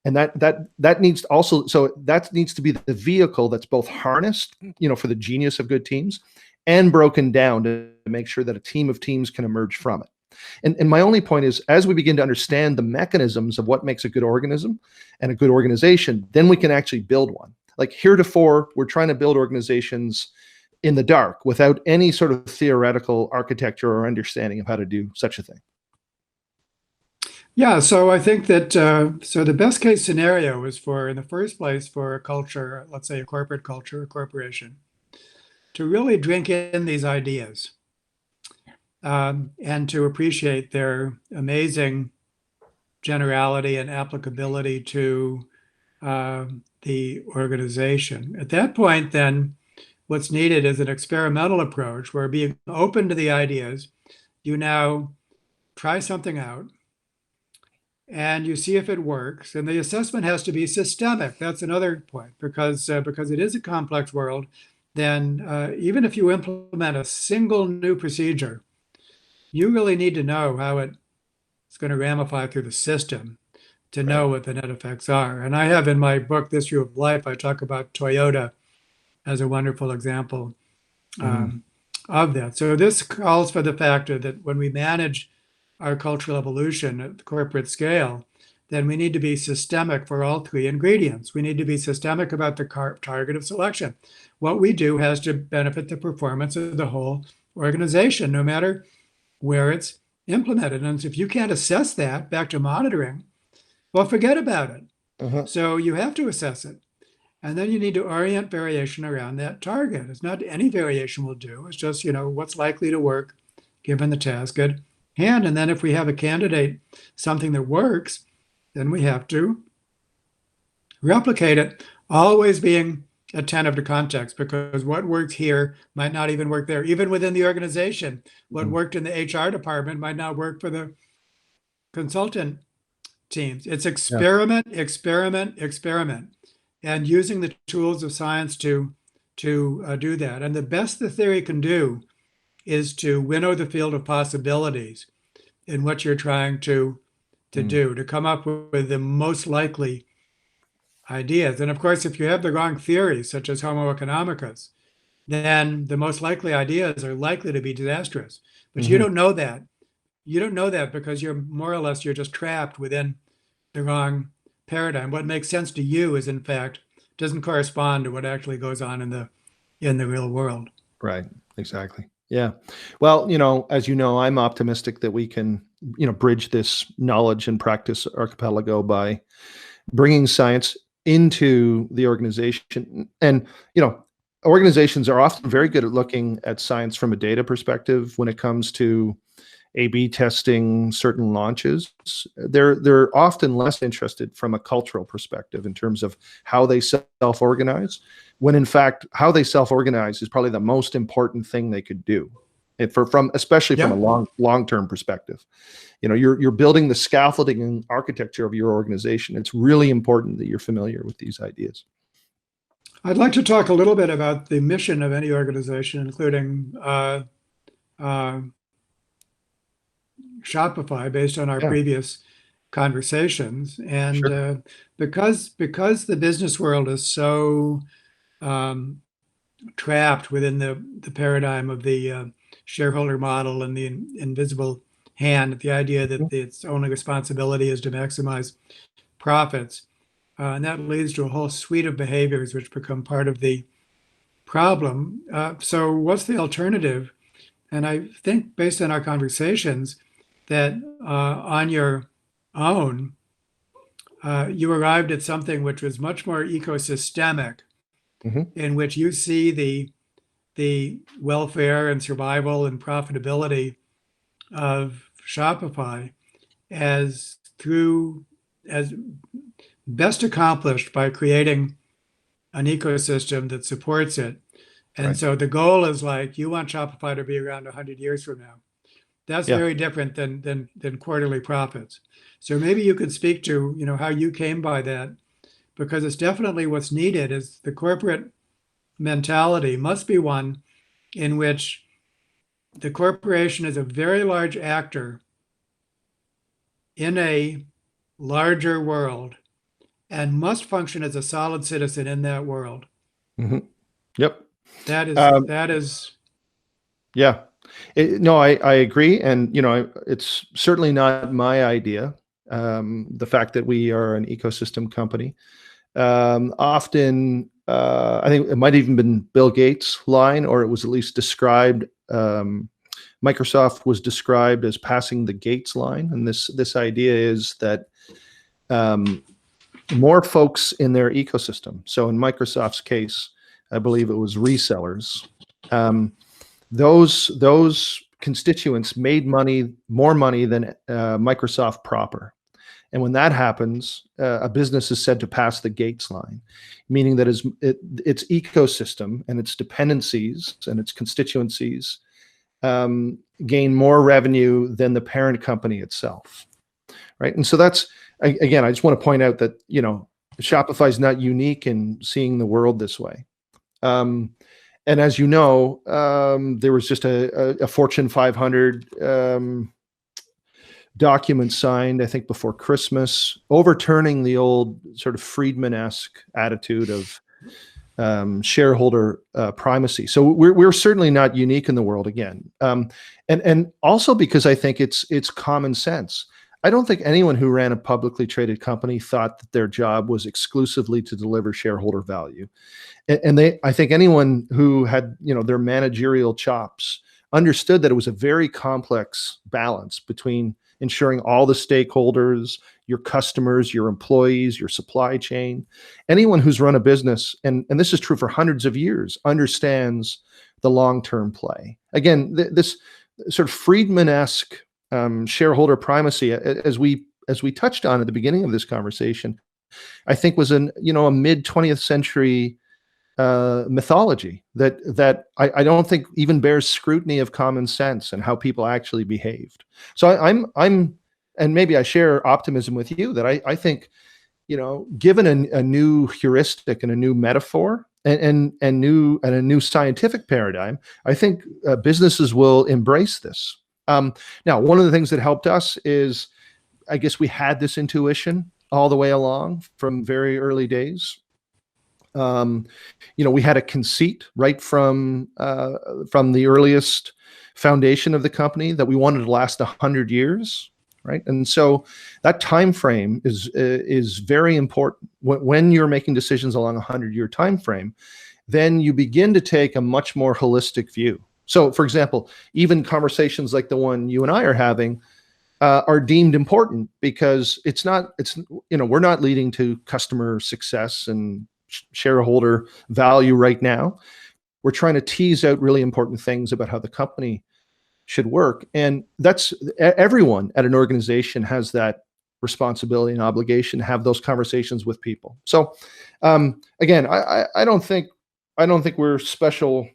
And that needs to be the vehicle that's both harnessed, for the genius of good teams, and broken down to make sure that a team of teams can emerge from it. And my only point is, as we begin to understand the mechanisms of what makes a good organism and a good organization, then we can actually build one. Like heretofore, we're trying to build organizations in the dark without any sort of theoretical architecture or understanding of how to do such a thing. Yeah, so I think that so the best case scenario is in the first place, for a culture, let's say a corporate culture, a corporation, to really drink in these ideas and to appreciate their amazing generality and applicability to the organization. At that point, then, what's needed is an experimental approach where, being open to the ideas, you now try something out and you see if it works. And the assessment has to be systemic. That's another point, because it is a complex world. Then even if you implement a single new procedure, you really need to know how it's going to ramify through the system to know what the net effects are. And I have in my book, This View of Life, I talk about Toyota as a wonderful example of that. So this calls for the factor that when we manage our cultural evolution at the corporate scale, then we need to be systemic for all three ingredients. We need to be systemic about the target of selection. What we do has to benefit the performance of the whole organization, no matter where it's implemented. And if you can't assess that, back to monitoring, well, forget about it. So you have to assess it. And then you need to orient variation around that target. It's not any variation will do. It's just, what's likely to work given the task at hand. And then if we have a candidate, something that works, then we have to replicate it, always being attentive to context, because what works here might not even work there. Even within the organization, what worked in the HR department might not work for the consultant teams. It's experiment, and using the tools of science to do that. And the best the theory can do is to winnow the field of possibilities in what you're trying to do, to come up with the most likely ideas. And of course, if you have the wrong theories, such as Homo economicus, then the most likely ideas are likely to be disastrous. But you don't know that. You don't know that because you're just trapped within the wrong paradigm. What makes sense to you is, in fact, doesn't correspond to what actually goes on in the real world. Right. Exactly. Yeah. Well, as you know, I'm optimistic that we can, bridge this knowledge and practice archipelago by bringing science into the organization. And, organizations are often very good at looking at science from a data perspective when it comes to A/B testing certain launches. They're often less interested from a cultural perspective in terms of how they self-organize, when in fact how they self-organize is probably the most important thing they could do. Especially from a long-term perspective. You're building the scaffolding and architecture of your organization. It's really important that you're familiar with these ideas. I'd like to talk a little bit about the mission of any organization, including Shopify, based on our previous conversations. And because the business world is so trapped within the paradigm of the shareholder model and the invisible hand, the idea that its only responsibility is to maximize profits. And that leads to a whole suite of behaviors which become part of the problem. So what's the alternative? And I think, based on our conversations, that on your own, you arrived at something which was much more ecosystemic, in which you see the welfare and survival and profitability of Shopify as best accomplished by creating an ecosystem that supports it. And so the goal is like, you want Shopify to be around 100 years from now. That's very different than quarterly profits. So maybe you could speak to, how you came by that, because it's definitely what's needed. Is the corporate mentality must be one in which the corporation is a very large actor in a larger world and must function as a solid citizen in that world. Yep. That is. Yeah. No, I agree. And, it's certainly not my idea. The fact that we are an ecosystem company. Often, I think it might have even been Bill Gates' line, or it was at least described. Microsoft was described as passing the Gates line. And this idea is that more folks in their ecosystem. So in Microsoft's case, I believe it was resellers. Those constituents made more money than Microsoft proper. And when that happens, a business is said to pass the Gates line, meaning that its ecosystem and its dependencies and its constituencies gain more revenue than the parent company itself, right? And so that's, again, I just want to point out that, Shopify is not unique in seeing the world this way. And as you know, there was just a Fortune 500 document signed, I think, before Christmas, overturning the old sort of Friedman-esque attitude of shareholder primacy. So we're certainly not unique in the world again. And also because I think it's common sense. I don't think anyone who ran a publicly traded company thought that their job was exclusively to deliver shareholder value. And I think anyone who had, their managerial chops understood that it was a very complex balance between ensuring all the stakeholders, your customers, your employees, your supply chain. Anyone who's run a business, and this is true for hundreds of years, understands the long-term play. Again, this sort of Friedman-esque shareholder primacy, as we touched on at the beginning of this conversation, I think was a mid 20th century mythology that I don't think even bears scrutiny of common sense and how people actually behaved. So I'm and maybe I share optimism with you that I think, given a new heuristic and a new metaphor and a new scientific paradigm, I think businesses will embrace this. Now, one of the things that helped us is, I guess, we had this intuition all the way along from very early days. We had a conceit right from the earliest foundation of the company that we wanted to last 100 years, right? And so that time frame is very important. When you're making decisions along a 100-year time frame, then you begin to take a much more holistic view. So, for example, even conversations like the one you and I are having are deemed important because we're not leading to customer success and shareholder value right now. We're trying to tease out really important things about how the company should work. And that's everyone at an organization has that responsibility and obligation to have those conversations with people. So again, I don't think we're special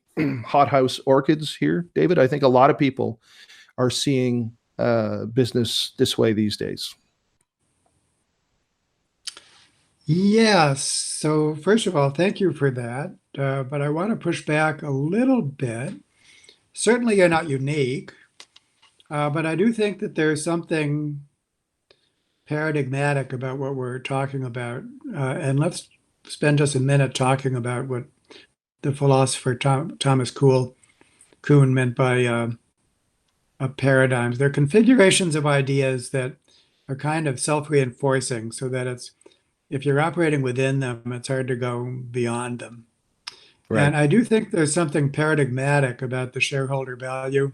hothouse orchids here, David. I think a lot of people are seeing business this way these days. Yes. So first of all, thank you for that. But I want to push back a little bit. Certainly, you're not unique, but I do think that there's something paradigmatic about what we're talking about. And let's spend just a minute talking about what the philosopher Thomas Kuhn meant by paradigms. They're configurations of ideas that are kind of self-reinforcing, so that if you're operating within them, it's hard to go beyond them. Right. And I do think there's something paradigmatic about the shareholder value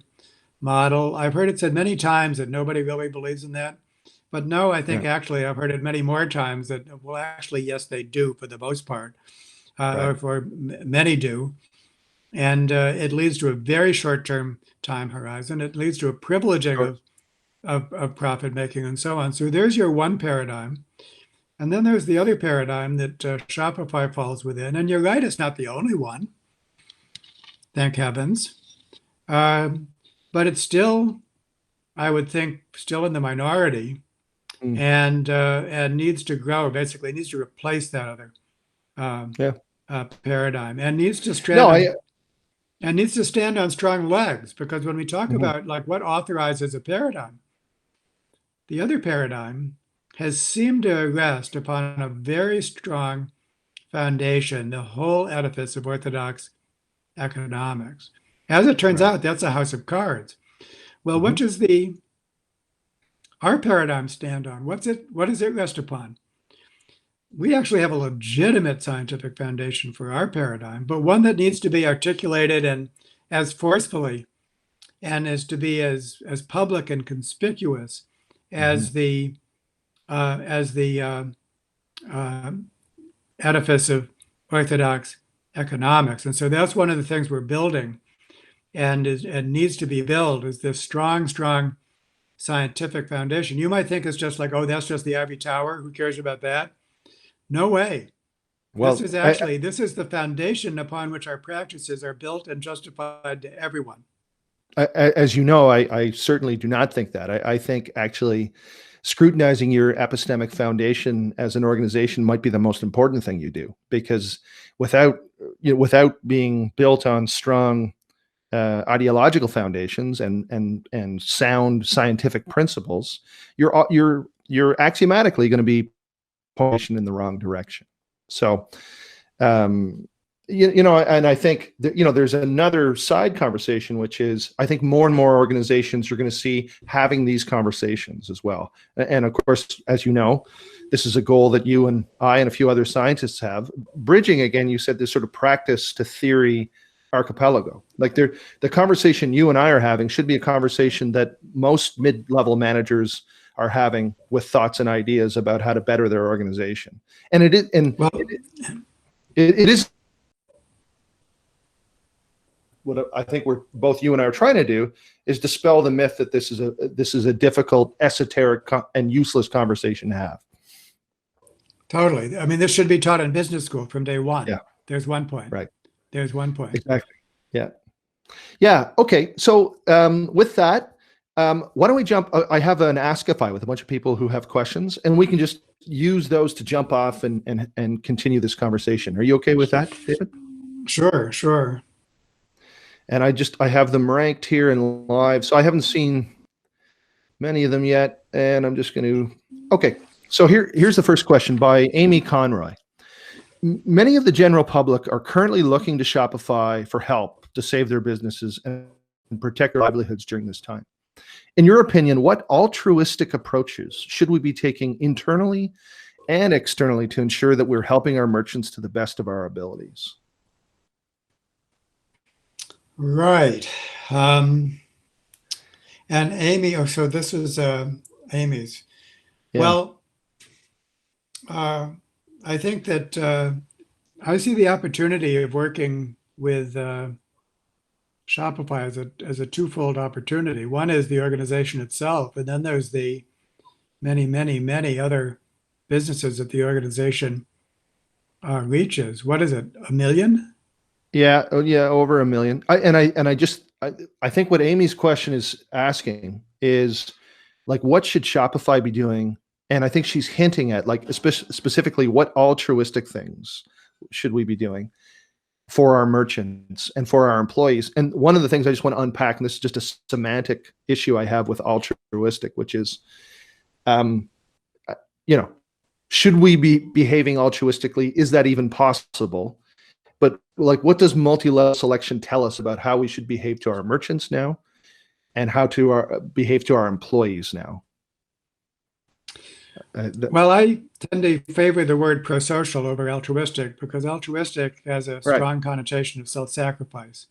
model. I've heard it said many times that nobody really believes in that. But no, I think actually I've heard it many more times that, well, actually, yes, they do for the most part, or for many do. And it leads to a very short-term time horizon. It leads to a privileging of profit making and so on. So there's your one paradigm. And then there's the other paradigm that Shopify falls within. And you're right, it's not the only one, thank heavens. But it's still, I would think, still in the minority. And needs to grow. Basically, needs to replace that other paradigm, and needs to stand on strong legs. Because when we talk about like what authorizes a paradigm, the other paradigm has seemed to rest upon a very strong foundation, the whole edifice of orthodox economics. As it turns out, that's a house of cards. Well, what does our paradigm stand on? What does it rest upon? We actually have a legitimate scientific foundation for our paradigm, but one that needs to be articulated and as forcefully and as to be as public and conspicuous as the edifice of orthodox economics. And so that's one of the things we're building and needs to be built, is this strong scientific foundation. You might think it's just like, oh, that's just the ivory tower. Who cares about that? No way. Well, this is the foundation upon which our practices are built and justified to everyone. As you know, I certainly do not think that. I think actually scrutinizing your epistemic foundation as an organization might be the most important thing you do, because without being built on strong ideological foundations and sound scientific principles, you're axiomatically going to be pushing in the wrong direction. So, and I think that, there's another side conversation, which is I think more and more organizations are going to see having these conversations as well. And of course, as you know, this is a goal that you and I and a few other scientists have. Bridging, again, you said, this sort of practice to theory archipelago. Like the conversation you and I are having should be a conversation that most mid-level managers are having with thoughts and ideas about how to better their organization. And it is what I think both you and I are trying to do, is dispel the myth that this is a difficult, esoteric, and useless conversation to have. Totally. I mean, this should be taught in business school from day one. Yeah. There's one point. Right. There's one point. Exactly. Yeah. Yeah. Okay. So with that, why don't we jump? I have an Askify with a bunch of people who have questions, and we can just use those to jump off and continue this conversation. Are you okay with that, David? Sure. And I have them ranked here in live, so I haven't seen many of them yet, and I'm just going to. Okay. So here's the first question by Amy Conroy. Many of the general public are currently looking to Shopify for help to save their businesses and protect their livelihoods during this time. In your opinion, what altruistic approaches should we be taking internally and externally to ensure that we're helping our merchants to the best of our abilities? Right. And Amy, so this is Amy's. Yeah. Well, I think that I see the opportunity of working with Shopify as a twofold opportunity. One is the organization itself, and then there's the many, many, many other businesses that the organization reaches. What is it? 1 million? Yeah, oh, yeah, over 1 million. I think what Amy's question is asking is like, what should Shopify be doing? And I think she's hinting at like specifically what altruistic things should we be doing for our merchants and for our employees. And one of the things I just want to unpack, and this is just a semantic issue I have with altruistic, which is, you know, should we be behaving altruistically? Is that even possible? But like, what does multi-level selection tell us about how we should behave to our merchants now and how to behave to our employees now? Well, I tend to favor the word pro-social over altruistic because altruistic has a strong connotation of self-sacrifice.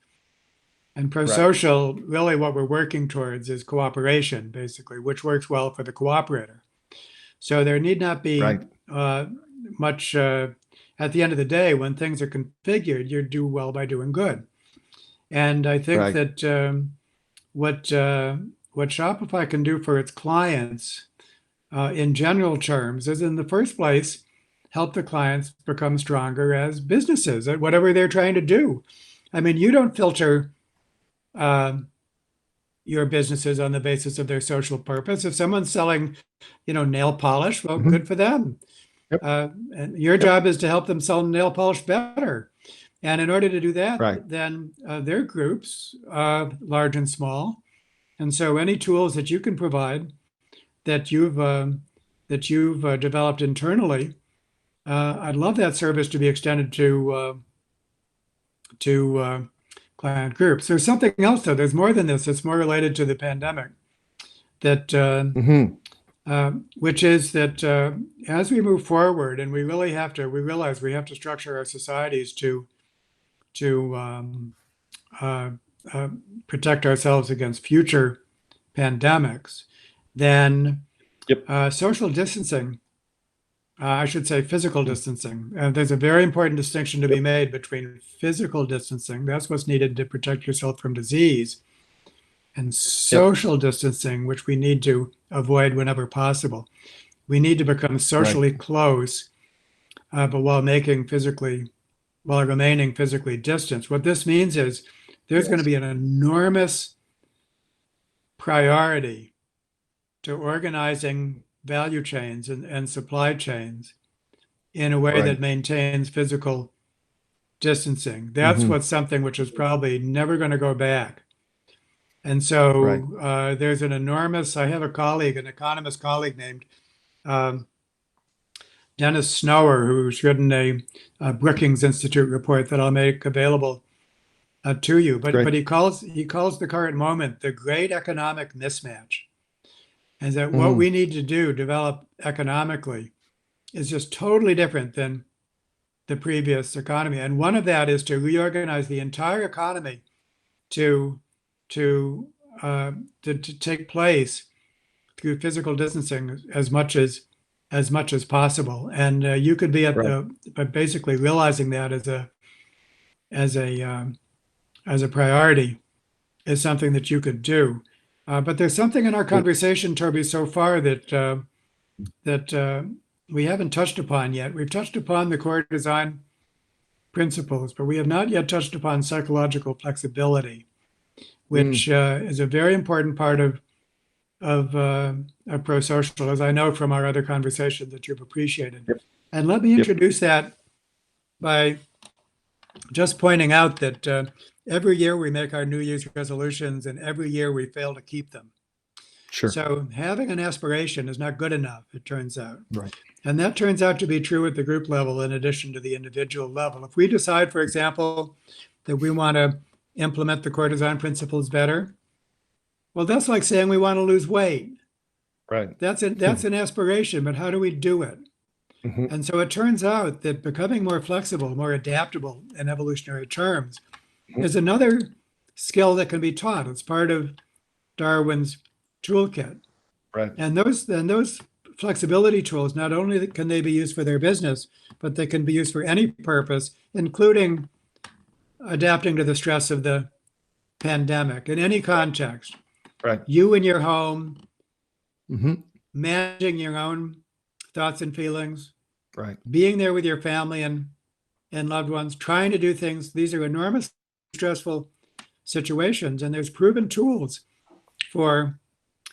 And pro-social, really what we're working towards is cooperation, basically, which works well for the cooperator. So there need not be much, at the end of the day, when things are configured, you do well by doing good. And I think that what Shopify can do for its clients in general terms is, in the first place, help the clients become stronger as businesses at whatever they're trying to do. I mean, you don't filter your businesses on the basis of their social purpose. If someone's selling, nail polish, well, good for them. And your job is to help them sell nail polish better. And in order to do that, then there are groups, large and small. And so any tools that you can provide that you've developed internally, I'd love that service to be extended to client groups. There's something else, though. There's more than this. It's more related to the pandemic. That which is that as we move forward, and we realize we have to structure our societies to protect ourselves against future pandemics, then social distancing, I should say physical distancing. There's a very important distinction to be made between physical distancing, that's what's needed to protect yourself from disease, and social distancing, which we need to avoid whenever possible. We need to become socially close, but while remaining physically distant. What this means is there's going to be an enormous priority to organizing value chains and supply chains in a way that maintains physical distancing. That's what's something which is probably never going to go back. And so there's an enormous, I have an economist colleague named Dennis Snower, who's written a Brookings Institute report that I'll make available to you. But he calls the current moment the great economic mismatch. And that what we need to develop economically, is just totally different than the previous economy. And one of that is to reorganize the entire economy to take place through physical distancing as much as possible. And you could be but basically realizing that as a priority is something that you could do. But there's something in our conversation, Toby, so far that we haven't touched upon yet. We've touched upon the core design principles, but we have not yet touched upon psychological flexibility, which is a very important part of pro-social, as I know from our other conversations that you've appreciated. And let me introduce that by just pointing out that every year we make our New Year's resolutions, and every year we fail to keep them. Sure. So having an aspiration is not good enough, it turns out. Right. And that turns out to be true at the group level in addition to the individual level. If we decide, for example, that we want to implement the core design principles better, well, that's like saying we want to lose weight. Right. That's an aspiration, but how do we do it? And so it turns out that becoming more flexible, more adaptable in evolutionary terms is another skill that can be taught. It's part of Darwin's toolkit. Right. And those flexibility tools, not only can they be used for their business, but they can be used for any purpose, including adapting to the stress of the pandemic, in any context, Right. you in your home, Hmm. managing your own thoughts and feelings, Right. being there with your family and loved ones, trying to do things. These are enormously stressful situations, and there's proven tools for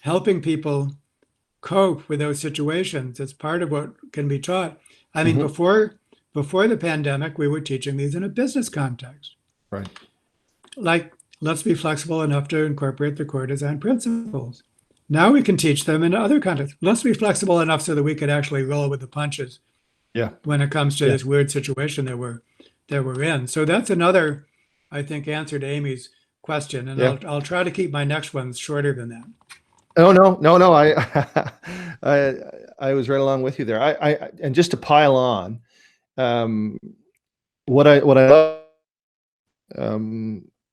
helping people cope with those situations. It's part of what can be taught. I mean, Hmm. before the pandemic, we were teaching these in a business context. Right. Like, let's be flexible enough to incorporate the core design principles. Now we can teach them in other contexts. Let's be flexible enough so that we could actually roll with the punches Yeah. when it comes to Yeah. this weird situation that we're in. So that's another, I think, answer to Amy's question. And Yeah. I'll try to keep my next ones shorter than that. Oh, no. I was right along with you there. And just to pile on, um, what I love,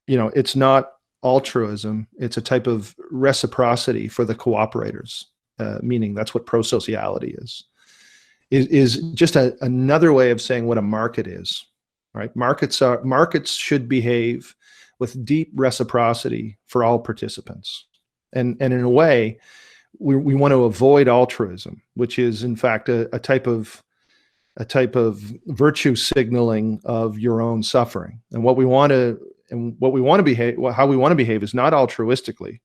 it's not altruism. It's a type of reciprocity for the cooperators. Meaning that's what pro-sociality is just another way of saying what a market is, right? Markets should behave with deep reciprocity for all participants. And in a way, we want to avoid altruism, which is in fact a type of virtue signaling of your own suffering. And how we want to behave is not altruistically,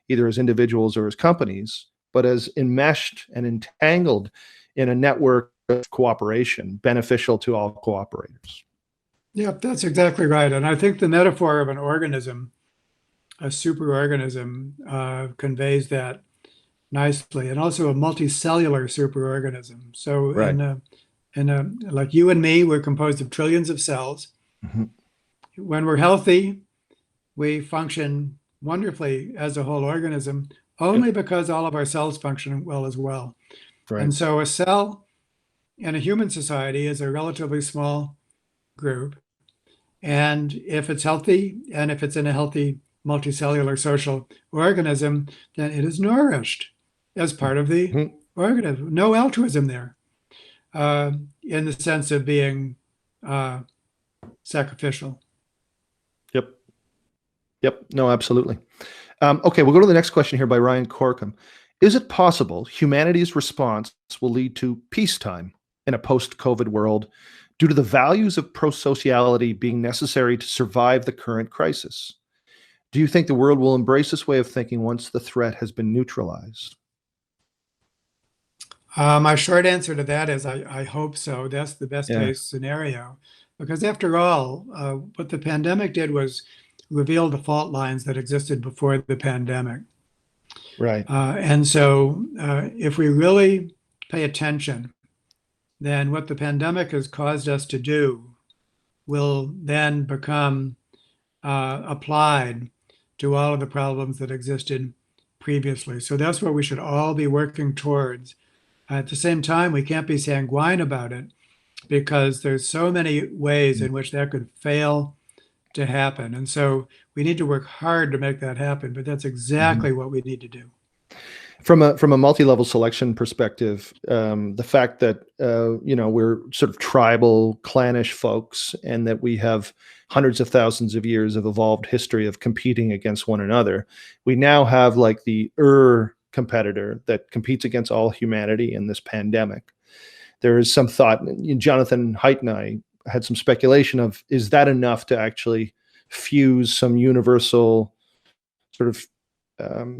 either as individuals or as companies, but as enmeshed and entangled in a network of cooperation beneficial to all cooperators. Yeah, that's exactly right. And I think the metaphor of an organism, a superorganism, conveys that nicely, and also a multicellular superorganism. So Right. like you and me, we're composed of trillions of cells. Mm-hmm. When we're healthy, we function wonderfully as a whole organism, only because all of our cells function well as well. Right. And so a cell in a human society is a relatively small group. And if it's healthy, and if it's in a healthy multicellular social organism, then it is nourished as part of the Mm-hmm. organism. No altruism there, in the sense of being sacrificial. Yep. No, absolutely. Okay, we'll go to the next question here by Ryan Corkum. Is it possible humanity's response will lead to peacetime in a post-COVID world due to the values of pro-sociality being necessary to survive the current crisis? Do you think the world will embrace this way of thinking once the threat has been neutralized? My short answer to that is I hope so. That's the best Yeah. case scenario. Because after all, what the pandemic did was reveal the fault lines that existed before the pandemic. Right. And so if we really pay attention, then what the pandemic has caused us to do will then become applied to all of the problems that existed previously. So that's what we should all be working towards. At the same time, we can't be sanguine about it because there's so many ways in which that could fail to happen. And so we need to work hard to make that happen, but that's exactly what we need to do. From a multi-level selection perspective, the fact that we're sort of tribal, clannish folks, and that we have hundreds of thousands of years of evolved history of competing against one another, we now have like the competitor that competes against all humanity in this pandemic. There is some thought, Jonathan Haidt and I had some speculation of, is that enough to actually fuse some universal sort of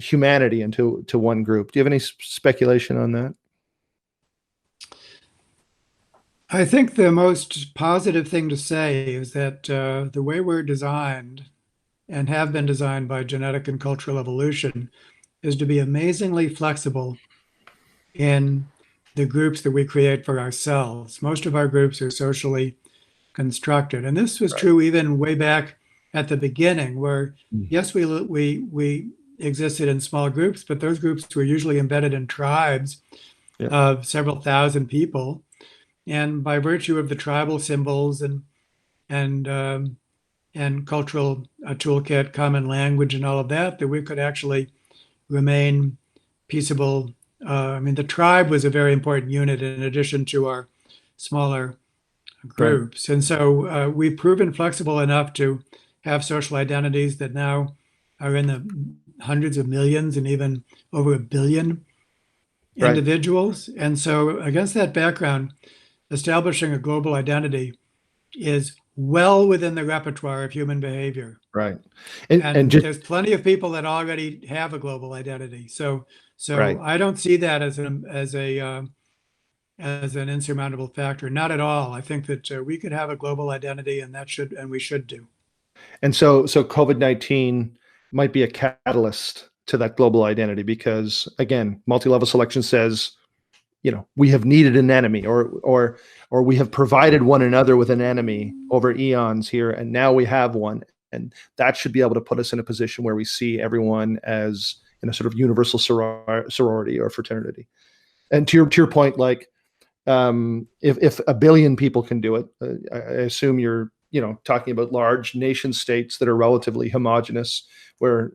humanity into one group? Do you have any speculation on that? I think the most positive thing to say is that the way we're designed and have been designed by genetic and cultural evolution is to be amazingly flexible in the groups that we create for ourselves. Most of our groups are socially constructed. And this was true even way back at the beginning, where yes, we existed in small groups, but those groups were usually embedded in tribes of several thousand people. And by virtue of the tribal symbols and cultural toolkit, common language, and all of that, that we could actually remain peaceable. I mean, the tribe was a very important unit in addition to our smaller groups. And so we've proven flexible enough to have social identities that now are in the hundreds of millions and even over 1 billion Right. individuals. And so against that background, establishing a global identity is well within the repertoire of human behavior. Right. And Just there's plenty of people that already have a global identity. So right. I don't see that as an insurmountable factor. Not at all. I think that we could have a global identity, and we should do. And so COVID-19 might be a catalyst to that global identity because, again, multi-level selection says, we have needed an enemy, or we have provided one another with an enemy over eons here, and now we have one, and that should be able to put us in a position where we see everyone as in a sort of universal sorority or fraternity. And to your point, like if 1 billion people can do it, I assume you're talking about large nation states that are relatively homogenous, where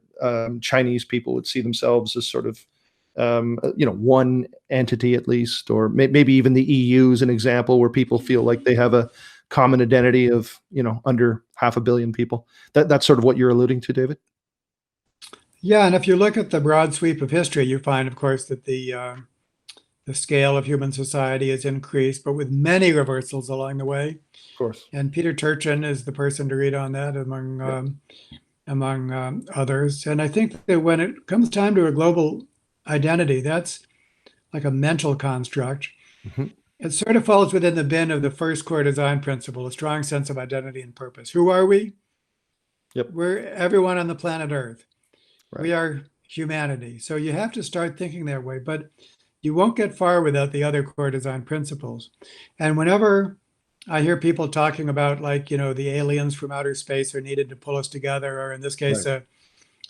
Chinese people would see themselves as sort of one entity at least, or maybe even the EU is an example where people feel like they have a common identity of under 500 million people. That's sort of what you're alluding to, David. Yeah, and if you look at the broad sweep of history, you find, of course, that the scale of human society has increased, but with many reversals along the way. Of course. And Peter Turchin is the person to read on that among others. And I think that when it comes time to a global identity, that's like a mental construct. Mm-hmm. It sort of falls within the bin of the first core design principle, a strong sense of identity and purpose. Who are we? Yep. We're everyone on the planet Earth. Right. We are humanity. So you have to start thinking that way, but you won't get far without the other core design principles. And whenever I hear people talking about, like, the aliens from outer space are needed to pull us together, or in this case, Right. a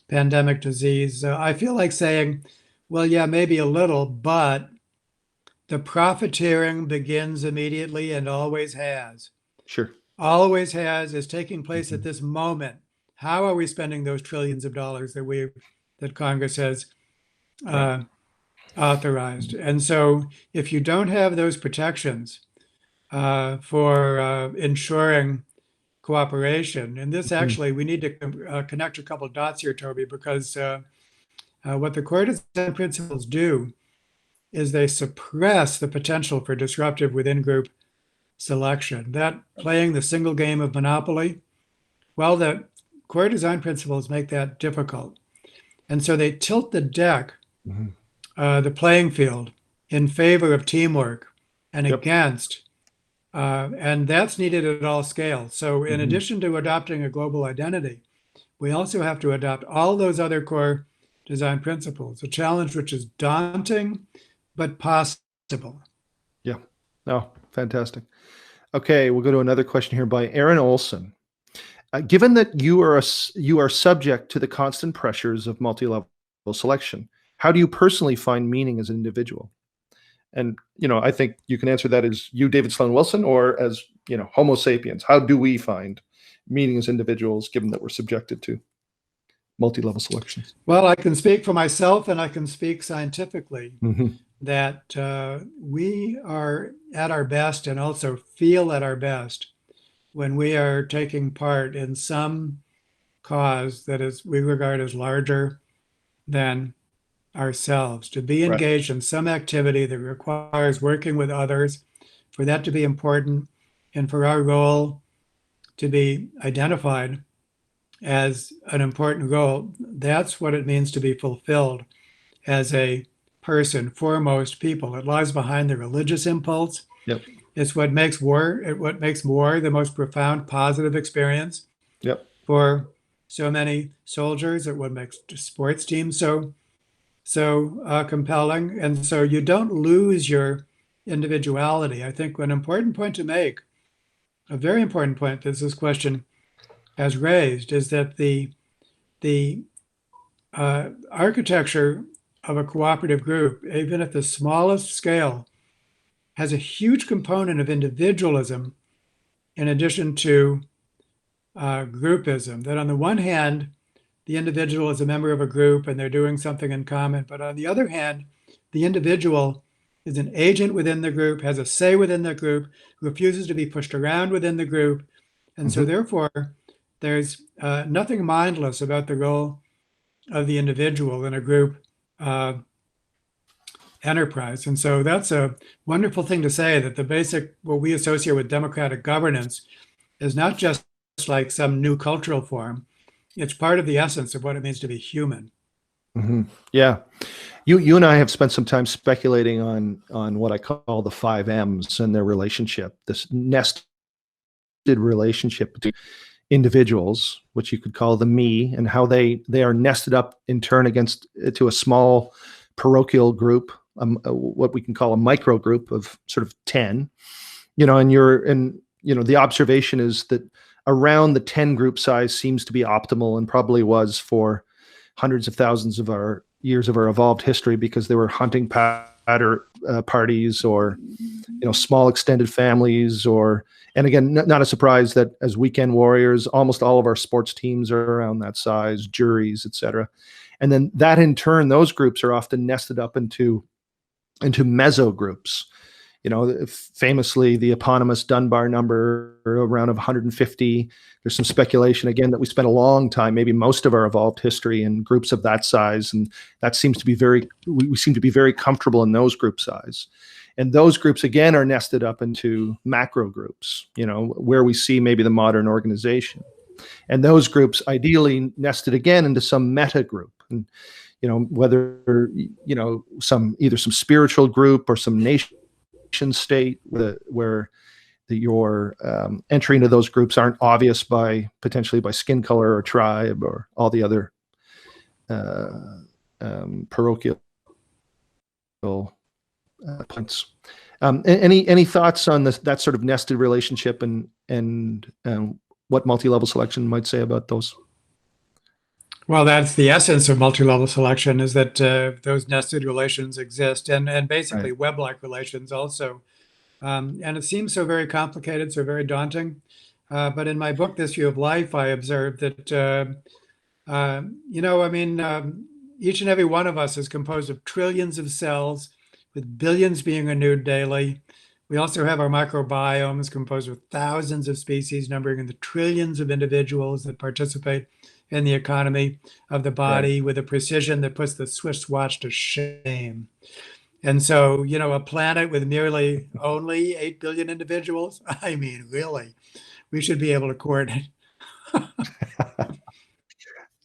pandemic disease, I feel like saying, well, yeah, maybe a little, but the profiteering begins immediately and always has. Sure. Always has, is taking place at this moment. How are we spending those trillions of dollars that Congress has authorized? And so if you don't have those protections for ensuring cooperation, and this actually, we need to connect a couple of dots here, Toby, because what the core design principles do is they suppress the potential for disruptive within group selection. That playing the single game of Monopoly, well, the core design principles make that difficult. And so they tilt the deck, the playing field, in favor of teamwork and against, and that's needed at all scales. So in addition to adopting a global identity, we also have to adopt all those other core design principles, a challenge which is daunting, but possible. Yeah. Oh, fantastic. Okay, we'll go to another question here by Aaron Olson. Given that you are subject to the constant pressures of multi-level selection, how do you personally find meaning as an individual? And I think you can answer that as you, David Sloan Wilson, or as Homo sapiens. How do we find meaning as individuals, given that we're subjected to multi-level selections? Well, I can speak for myself, and I can speak scientifically that we are at our best and also feel at our best when we are taking part in some cause that we regard as larger than ourselves, to be engaged in some activity that requires working with others, for that to be important, and for our role to be identified as an important role. That's what it means to be fulfilled as a person for most people. It lies behind the religious impulse. Yep. It's what makes war the most profound positive experience. Yep. For so many soldiers, it what makes sports teams so compelling. And so you don't lose your individuality. I think an important point to make, a very important point that this question has raised, is that the architecture of a cooperative group, even at the smallest scale, has a huge component of individualism in addition to groupism. That on the one hand, the individual is a member of a group and they're doing something in common. But on the other hand, the individual is an agent within the group, has a say within the group, refuses to be pushed around within the group. And so therefore, there's nothing mindless about the role of the individual in a group enterprise. And so that's a wonderful thing to say, that the basic, what we associate with democratic governance is not just like some new cultural form. It's part of the essence of what it means to be human. Mm-hmm. Yeah. You and I have spent some time speculating on what I call the 5 M's and their relationship, this nested relationship between individuals, which you could call the me, and how they are nested up in turn against to a small parochial group, what we can call a micro group of sort of 10, and the observation is that around the 10 group size seems to be optimal, and probably was for hundreds of thousands of our years of our evolved history, because there were hunting parties, or small extended families, and again, not a surprise that as weekend warriors, almost all of our sports teams are around that size, juries, etc. And then that in turn, those groups are often nested up into meso groups. Famously, the eponymous Dunbar number around 150. There's some speculation again that we spent a long time, maybe most of our evolved history, in groups of that size, and that seems to be we seem to be very comfortable in those group size. And those groups again are nested up into macro groups, where we see maybe the modern organization. And those groups ideally nested again into some meta group, and whether either some spiritual group or some nation state, where your entry into those groups aren't obvious potentially by skin color or tribe or all the other parochial points. Any thoughts on that sort of nested relationship and what multi-level selection might say about those? Well, that's the essence of multi-level selection, is that those nested relations exist, and basically Right. web-like relations also. And it seems so very complicated, so very daunting. But in my book, This View of Life, I observed that, each and every one of us is composed of trillions of cells, with billions being renewed daily. We also have our microbiomes composed of thousands of species, numbering in the trillions of individuals that participate in the economy of the body, Right. with a precision that puts the Swiss watch to shame. And so, a planet with merely only 8 billion individuals, I mean, really, we should be able to coordinate.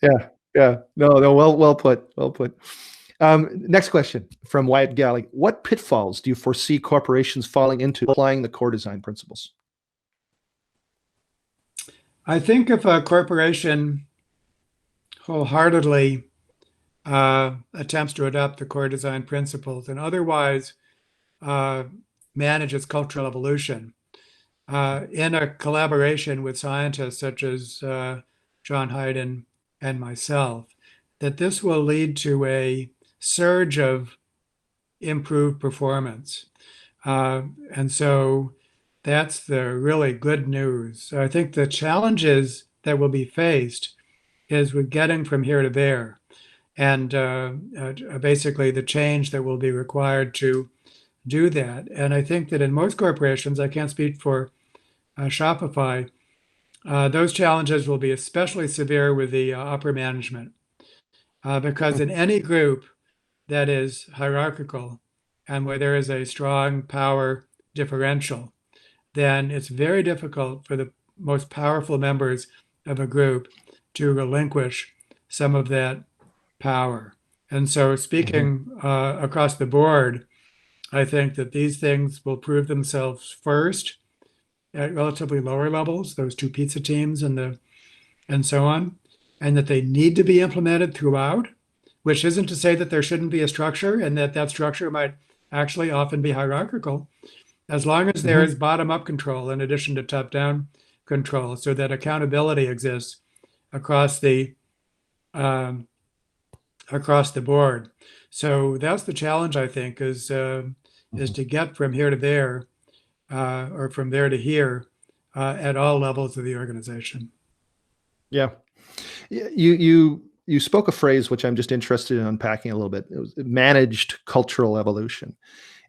Yeah. Yeah. No. Well put. Well put. Next question from Wyatt Galley. What pitfalls do you foresee corporations falling into applying the core design principles? I think if a corporation wholeheartedly attempts to adopt the core design principles and otherwise manage its cultural evolution in a collaboration with scientists such as John Hayden and myself, that this will lead to a surge of improved performance. And so that's the really good news. So I think the challenges that will be faced is with getting from here to there, and basically the change that will be required to do that. And I think that in most corporations, I can't speak for Shopify, those challenges will be especially severe with the upper management, because in any group that is hierarchical and where there is a strong power differential, then it's very difficult for the most powerful members of a group to relinquish some of that power. And so, speaking across the board, I think that these things will prove themselves first at relatively lower levels, those two pizza teams and so on, and that they need to be implemented throughout, which isn't to say that there shouldn't be a structure, and that structure might actually often be hierarchical, as long as there is bottom-up control in addition to top-down control, so that accountability exists across the board. So that's the challenge, I think, is to get from here to there, or from there to here, at all levels of the organization. Yeah. You spoke a phrase which I'm just interested in unpacking a little bit. It was managed cultural evolution.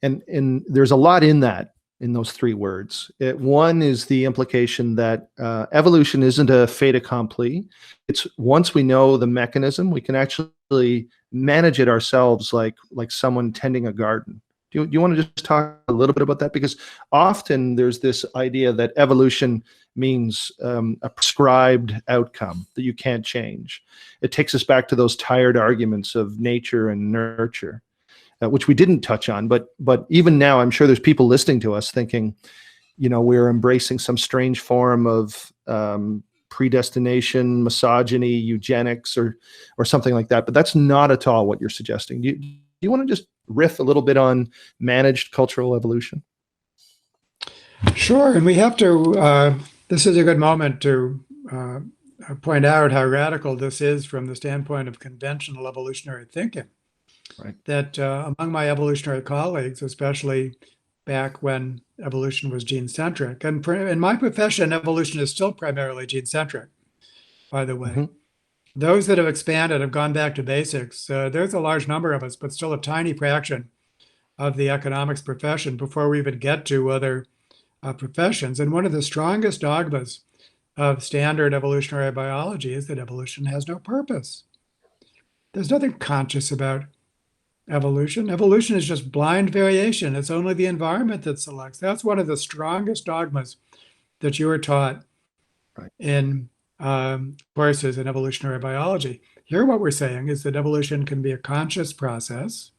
And there's a lot in that in those three words. One is the implication that evolution isn't a fait accompli. It's once we know the mechanism, we can actually manage it ourselves, like someone tending a garden. Do you want to just talk a little bit about that? Because often there's this idea that evolution means a prescribed outcome that you can't change. It takes us back to those tired arguments of nature and nurture, which we didn't touch on. But even now, I'm sure there's people listening to us thinking, we're embracing some strange form of predestination, misogyny, eugenics, or something like that. But that's not at all what you're suggesting. Do you want to just riff a little bit on managed cultural evolution? Sure. And we have to, this is a good moment to point out how radical this is from the standpoint of conventional evolutionary thinking. Right. That among my evolutionary colleagues, especially back when evolution was gene-centric, and in my profession, evolution is still primarily gene-centric, by the way. Mm-hmm. Those that have expanded have gone back to basics. There's a large number of us, but still a tiny fraction of the economics profession before we even get to other professions. And one of the strongest dogmas of standard evolutionary biology is that evolution has no purpose. There's nothing conscious about evolution. Evolution is just blind variation. It's only the environment that selects. That's one of the strongest dogmas that you were taught in courses in evolutionary biology. Here, what we're saying is that evolution can be a conscious process.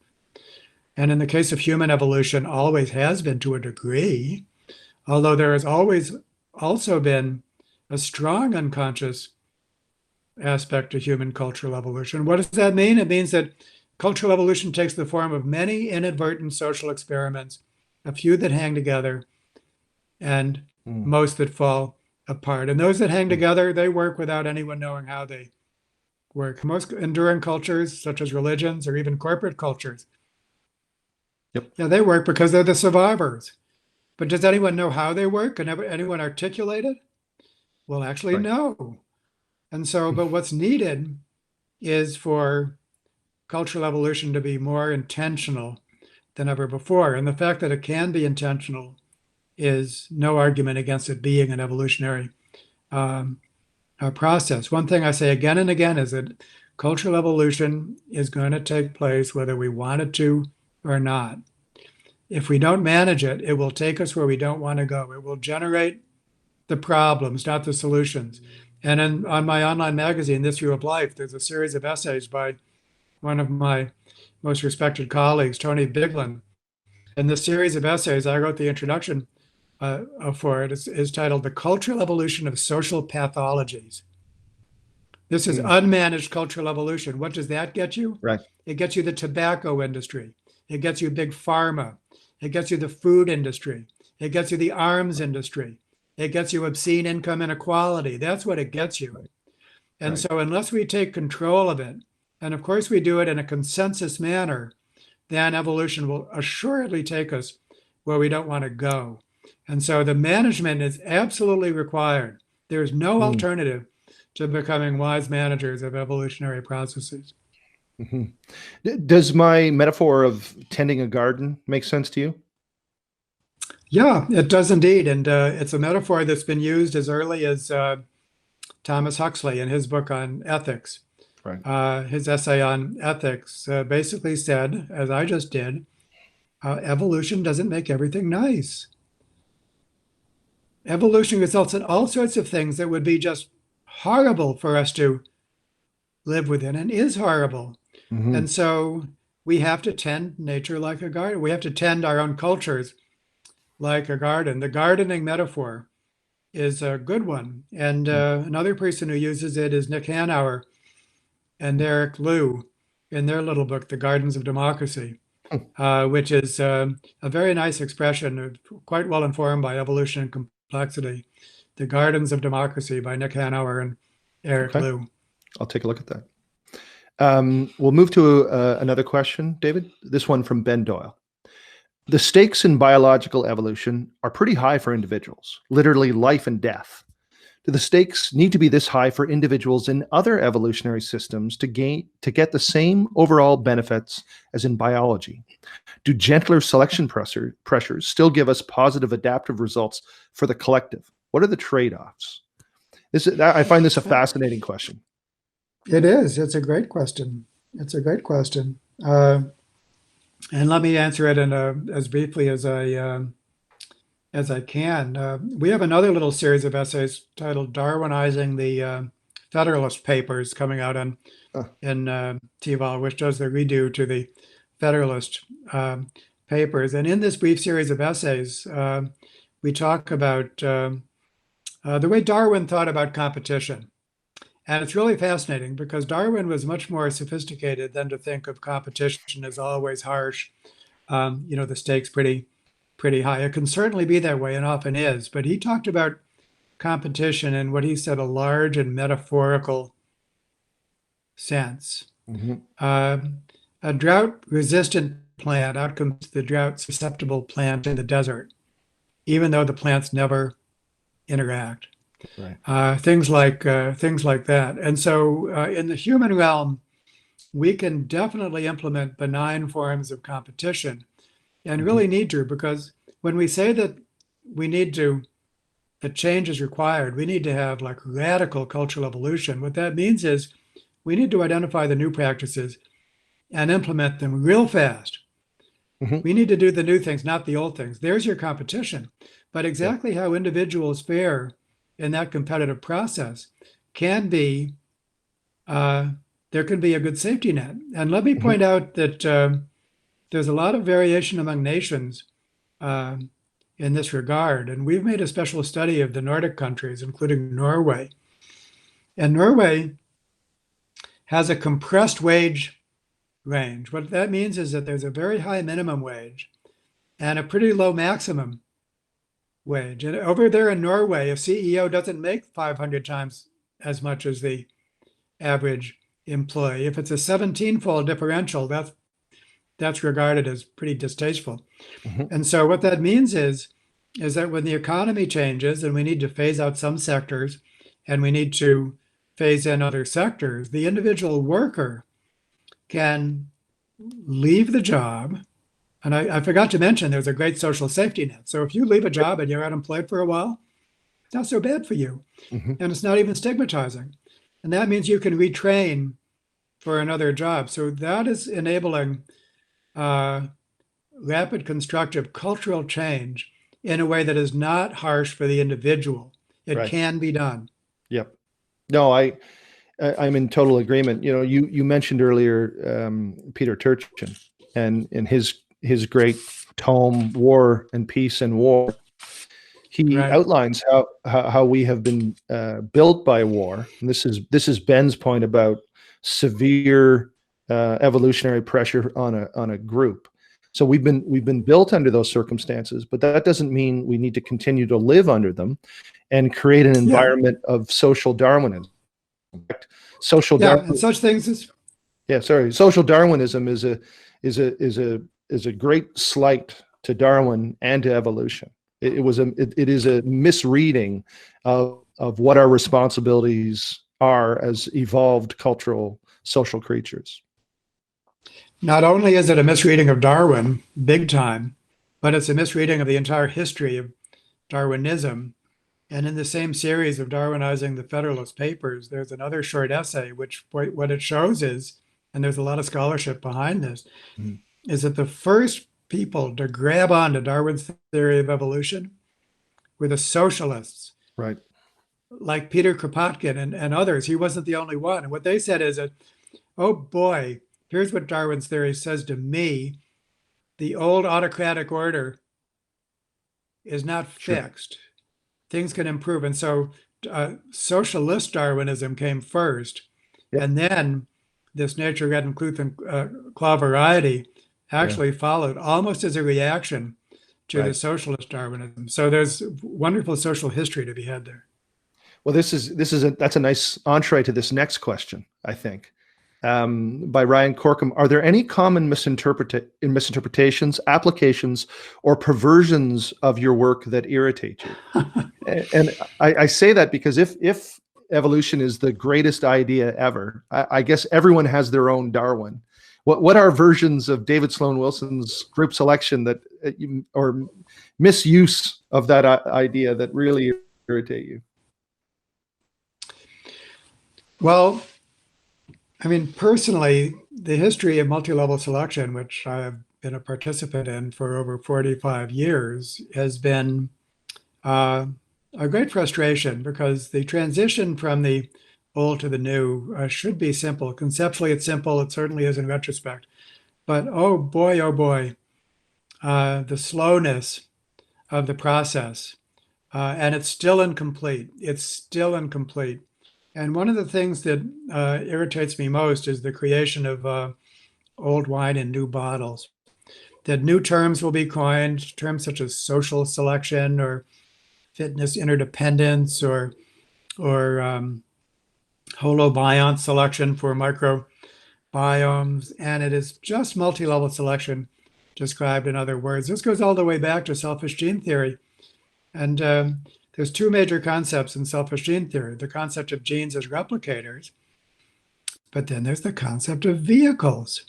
And in the case of human evolution, always has been to a degree, although there has always also been a strong unconscious aspect to human cultural evolution. What does that mean? It means that cultural evolution takes the form of many inadvertent social experiments, a few that hang together, and most that fall apart. And those that hang together, they work without anyone knowing how they work. Most enduring cultures, such as religions or even corporate cultures, they work because they're the survivors. But does anyone know how they work? Can anyone articulate it? Well, actually, no. And so, but what's needed is for cultural evolution to be more intentional than ever before. And the fact that it can be intentional is no argument against it being an evolutionary process. One thing I say again and again is that cultural evolution is going to take place whether we want it to or not. If we don't manage it, it will take us where we don't want to go. It will generate the problems, not the solutions. And on my online magazine, This View of Life, there's a series of essays by one of my most respected colleagues, Tony Biglan. And the series of essays, I wrote the introduction for it, is titled The Cultural Evolution of Social Pathologies. This is unmanaged cultural evolution. What does that get you? Right. It gets you the tobacco industry. It gets you big pharma. It gets you the food industry. It gets you the arms industry. It gets you obscene income inequality. That's what it gets you. And so unless we take control of it, and of course we do it in a consensus manner, then evolution will assuredly take us where we don't want to go. And so the management is absolutely required. There is no alternative to becoming wise managers of evolutionary processes. Mm-hmm. Does my metaphor of tending a garden make sense to you? Yeah, it does indeed. And it's a metaphor that's been used as early as Thomas Huxley in his book on ethics. Right. His essay on ethics basically said, as I just did, evolution doesn't make everything nice. Evolution results in all sorts of things that would be just horrible for us to live within, and is horrible. Mm-hmm. And so we have to tend nature like a garden. We have to tend our own cultures like a garden. The gardening metaphor is a good one. And another person who uses it is Nick Hanauer and Eric Liu in their little book, The Gardens of Democracy, which is a very nice expression, quite well informed by evolution and complexity. The Gardens of Democracy by Nick Hanauer and Eric Liu. I'll take a look at that. We'll move to another question, David. This one from Ben Doyle. The stakes in biological evolution are pretty high for individuals, literally life and death. Do the stakes need to be this high for individuals in other evolutionary systems to get the same overall benefits as in biology? Do gentler selection pressures still give us positive adaptive results for the collective? What are the trade-offs? I find this a fascinating question. It is. It's a great question. It's a great question. And let me answer it in as briefly as I can. We have another little series of essays titled "Darwinizing the Federalist Papers" coming out in TVOL, which does the redo to the Federalist Papers. And in this brief series of essays, we talk about the way Darwin thought about competition. And it's really fascinating because Darwin was much more sophisticated than to think of competition as always harsh. The stakes pretty high. It can certainly be that way and often is, but he talked about competition in what he said a large and metaphorical sense. A drought-resistant plant outcomes the drought-susceptible plant in the desert, even though the plants never interact. Right. Things like that. And so in the human realm, we can definitely implement benign forms of competition and really need to, because when we say that that change is required, we need to have like radical cultural evolution. What that means is we need to identify the new practices and implement them real fast. We need to do the new things, not the old things. There's your competition. But exactly how individuals fare in that competitive process can be, there can be a good safety net. And let me point out that there's a lot of variation among nations in this regard. And we've made a special study of the Nordic countries, including Norway. And Norway has a compressed wage range. What that means is that there's a very high minimum wage and a pretty low maximum wage. And over there in Norway, a CEO doesn't make 500 times as much as the average employee. If it's a 17-fold differential, that's regarded as pretty distasteful. And so what that means is that when the economy changes and we need to phase out some sectors and we need to phase in other sectors, the individual worker can leave the job. And I forgot to mention there's a great social safety net. So if you leave a job and you're unemployed for a while, it's not so bad for you. And it's not even stigmatizing. And that means you can retrain for another job. So that is enabling rapid constructive cultural change in a way that is not harsh for the individual. It can be done. Yep. No, I'm in total agreement. You mentioned earlier Peter Turchin and in his great tome War and Peace and War. He outlines how we have been built by war. And this is Ben's point about severe evolutionary pressure on a group. So we've been built under those circumstances, but that doesn't mean we need to continue to live under them and create an environment of social Darwinism. Social and such things as social Darwinism is a great slight to Darwin and to evolution. It is a misreading of what our responsibilities are as evolved cultural social creatures. Not only is it a misreading of Darwin, big time, but it's a misreading of the entire history of Darwinism. And in the same series of Darwinizing the Federalist Papers, there's another short essay, which what it shows is, and there's a lot of scholarship behind this, is that the first people to grab onto Darwin's theory of evolution were the socialists. Right. Like Peter Kropotkin and others. He wasn't the only one. And what they said is that, oh boy, here's what Darwin's theory says to me. The old autocratic order is not fixed. Things can improve. And so socialist Darwinism came first. And then this nature, red and claw variety actually followed almost as a reaction to the socialist Darwinism. So there's wonderful social history to be had there. Well, that's a nice entree to this next question, I think. by Ryan Corkum. Are there any common misinterpretations, applications, or perversions of your work that irritate you? And I say that because if evolution is the greatest idea ever, I guess everyone has their own Darwin. What are versions of David Sloan Wilson's group selection that or misuse of that idea that really irritate you? Well, I mean, personally, the history of multi-level selection, which I've been a participant in for over 45 years, has been a great frustration because the transition from the old to the new should be simple. Conceptually, it's simple. It certainly is in retrospect. But oh boy, the slowness of the process. And it's still incomplete. It's still incomplete. And one of the things that irritates me most is the creation of old wine in new bottles. That new terms will be coined, terms such as social selection or fitness interdependence or holobiont selection for microbiomes. And it is just multi-level selection described in other words. This goes all the way back to selfish gene theory. And there's two major concepts in selfish gene theory, the concept of genes as replicators, but then there's the concept of vehicles.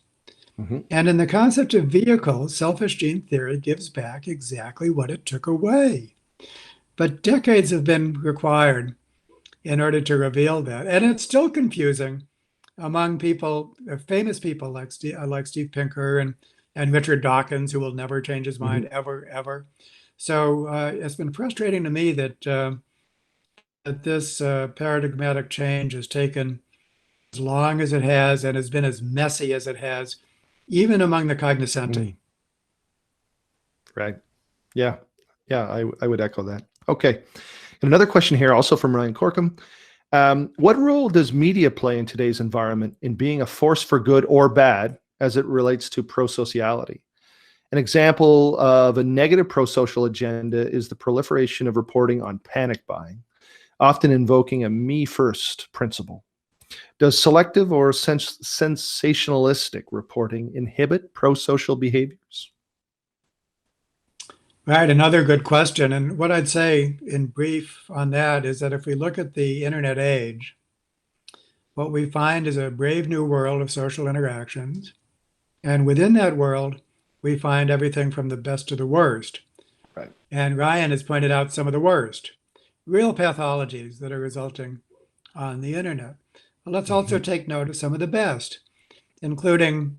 Mm-hmm. And in the concept of vehicles, selfish gene theory gives back exactly what it took away. But decades have been required in order to reveal that. And it's still confusing among people, famous people like Steve Pinker and Richard Dawkins, who will never change his mind, mm-hmm. ever. So it's been frustrating to me that that this paradigmatic change has taken as long as it has and has been as messy as it has, even among the cognoscenti. Right. Yeah. I would echo that. Okay. And another question here, also from Ryan Corkum. What role does media play in today's environment in being a force for good or bad as it relates to prosociality? An example of a negative pro-social agenda is the proliferation of reporting on panic buying, often invoking a me-first principle. Does selective or sensationalistic reporting inhibit pro-social behaviors? Right, another good question. And what I'd say in brief on that is that if we look at the internet age, what we find is a brave new world of social interactions. And within that world, we find everything from the best to the worst. Right. And Ryan has pointed out some of the worst, real pathologies that are resulting on the internet. Well, let's also take note of some of the best, including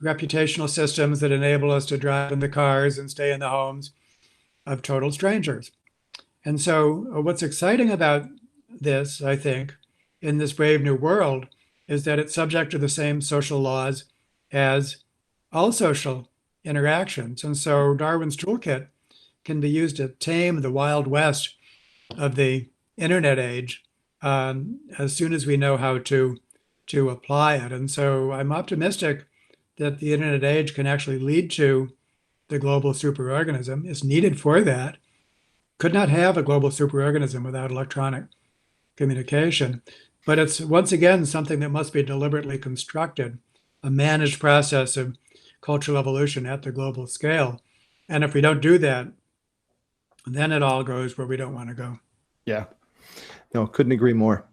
reputational systems that enable us to drive in the cars and stay in the homes of total strangers. And so what's exciting about this, I think, in this brave new world, is that it's subject to the same social laws as all social interactions. And so Darwin's toolkit can be used to tame the wild west of the internet age as soon as we know how to apply it. And so I'm optimistic that the internet age can actually lead to the global superorganism. It's needed for that. Could not have a global superorganism without electronic communication. But it's, once again, something that must be deliberately constructed, a managed process of cultural evolution at the global scale. And if we don't do that, then it all goes where we don't want to go. Yeah, no, couldn't agree more.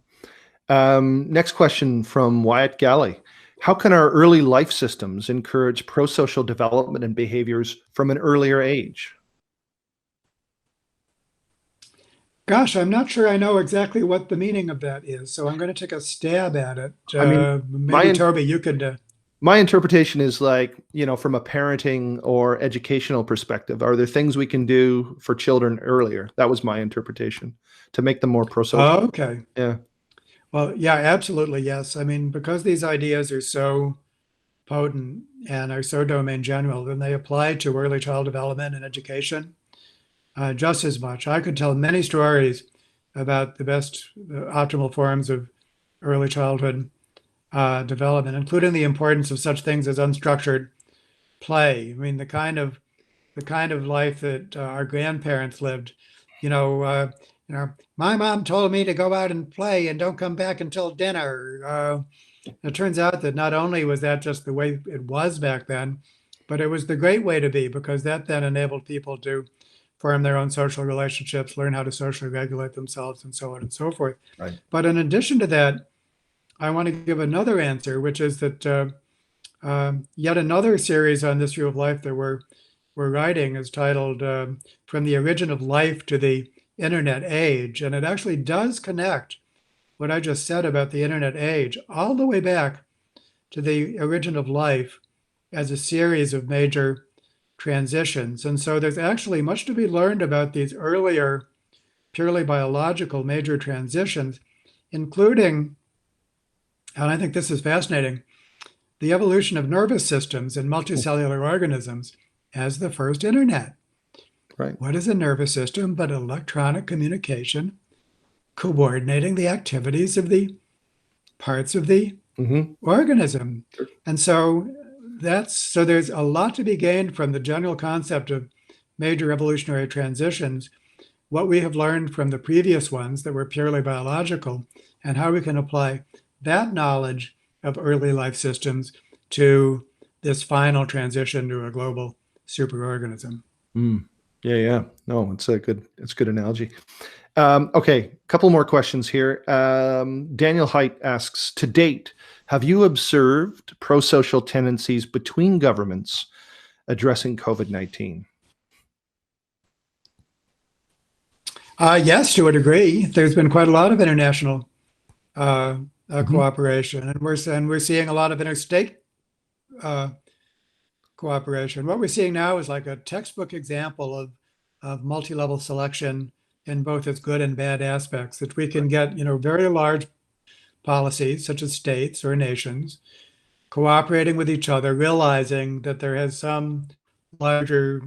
Next question from Wyatt Galley. How can our early life systems encourage pro-social development and behaviors from an earlier age? Gosh, I'm not sure I know exactly what the meaning of that is, so I'm going to take a stab at it. Maybe Toby, you could... My interpretation is like, from a parenting or educational perspective, are there things we can do for children earlier? That was my interpretation, to make them more pro-social. Oh, okay. Yeah. Well, yeah, absolutely, yes. I mean, because these ideas are so potent and are so domain general, then they apply to early child development and education just as much. I could tell many stories about the optimal forms of early childhood development, including the importance of such things as unstructured play. I mean, the kind of life that our grandparents lived. My mom told me to go out and play and don't come back until dinner. It turns out that not only was that just the way it was back then, but it was the great way to be, because that then enabled people to form their own social relationships, learn how to socially regulate themselves, and so on and so forth. Right. But in addition to that, I want to give another answer, which is that yet another series on this view of life that we're writing is titled From the Origin of Life to the Internet Age. And it actually does connect what I just said about the Internet age all the way back to the origin of life as a series of major transitions. And so there's actually much to be learned about these earlier, purely biological major transitions, including, and I think this is fascinating, the evolution of nervous systems in multicellular organisms as the first internet. Right. What is a nervous system but electronic communication coordinating the activities of the parts of the organism? And so there's a lot to be gained from the general concept of major evolutionary transitions, what we have learned from the previous ones that were purely biological, and how we can apply that knowledge of early life systems to this final transition to a global superorganism. Yeah. No, it's a good analogy. Okay, a couple more questions here. Daniel Height asks, to date, have you observed pro-social tendencies between governments addressing COVID-19? Yes, to a degree. There's been quite a lot of international cooperation, and we're seeing a lot of interstate cooperation. What we're seeing now is like a textbook example of multi-level selection in both its good and bad aspects, that we can get, very large policies such as states or nations cooperating with each other, realizing that there has some larger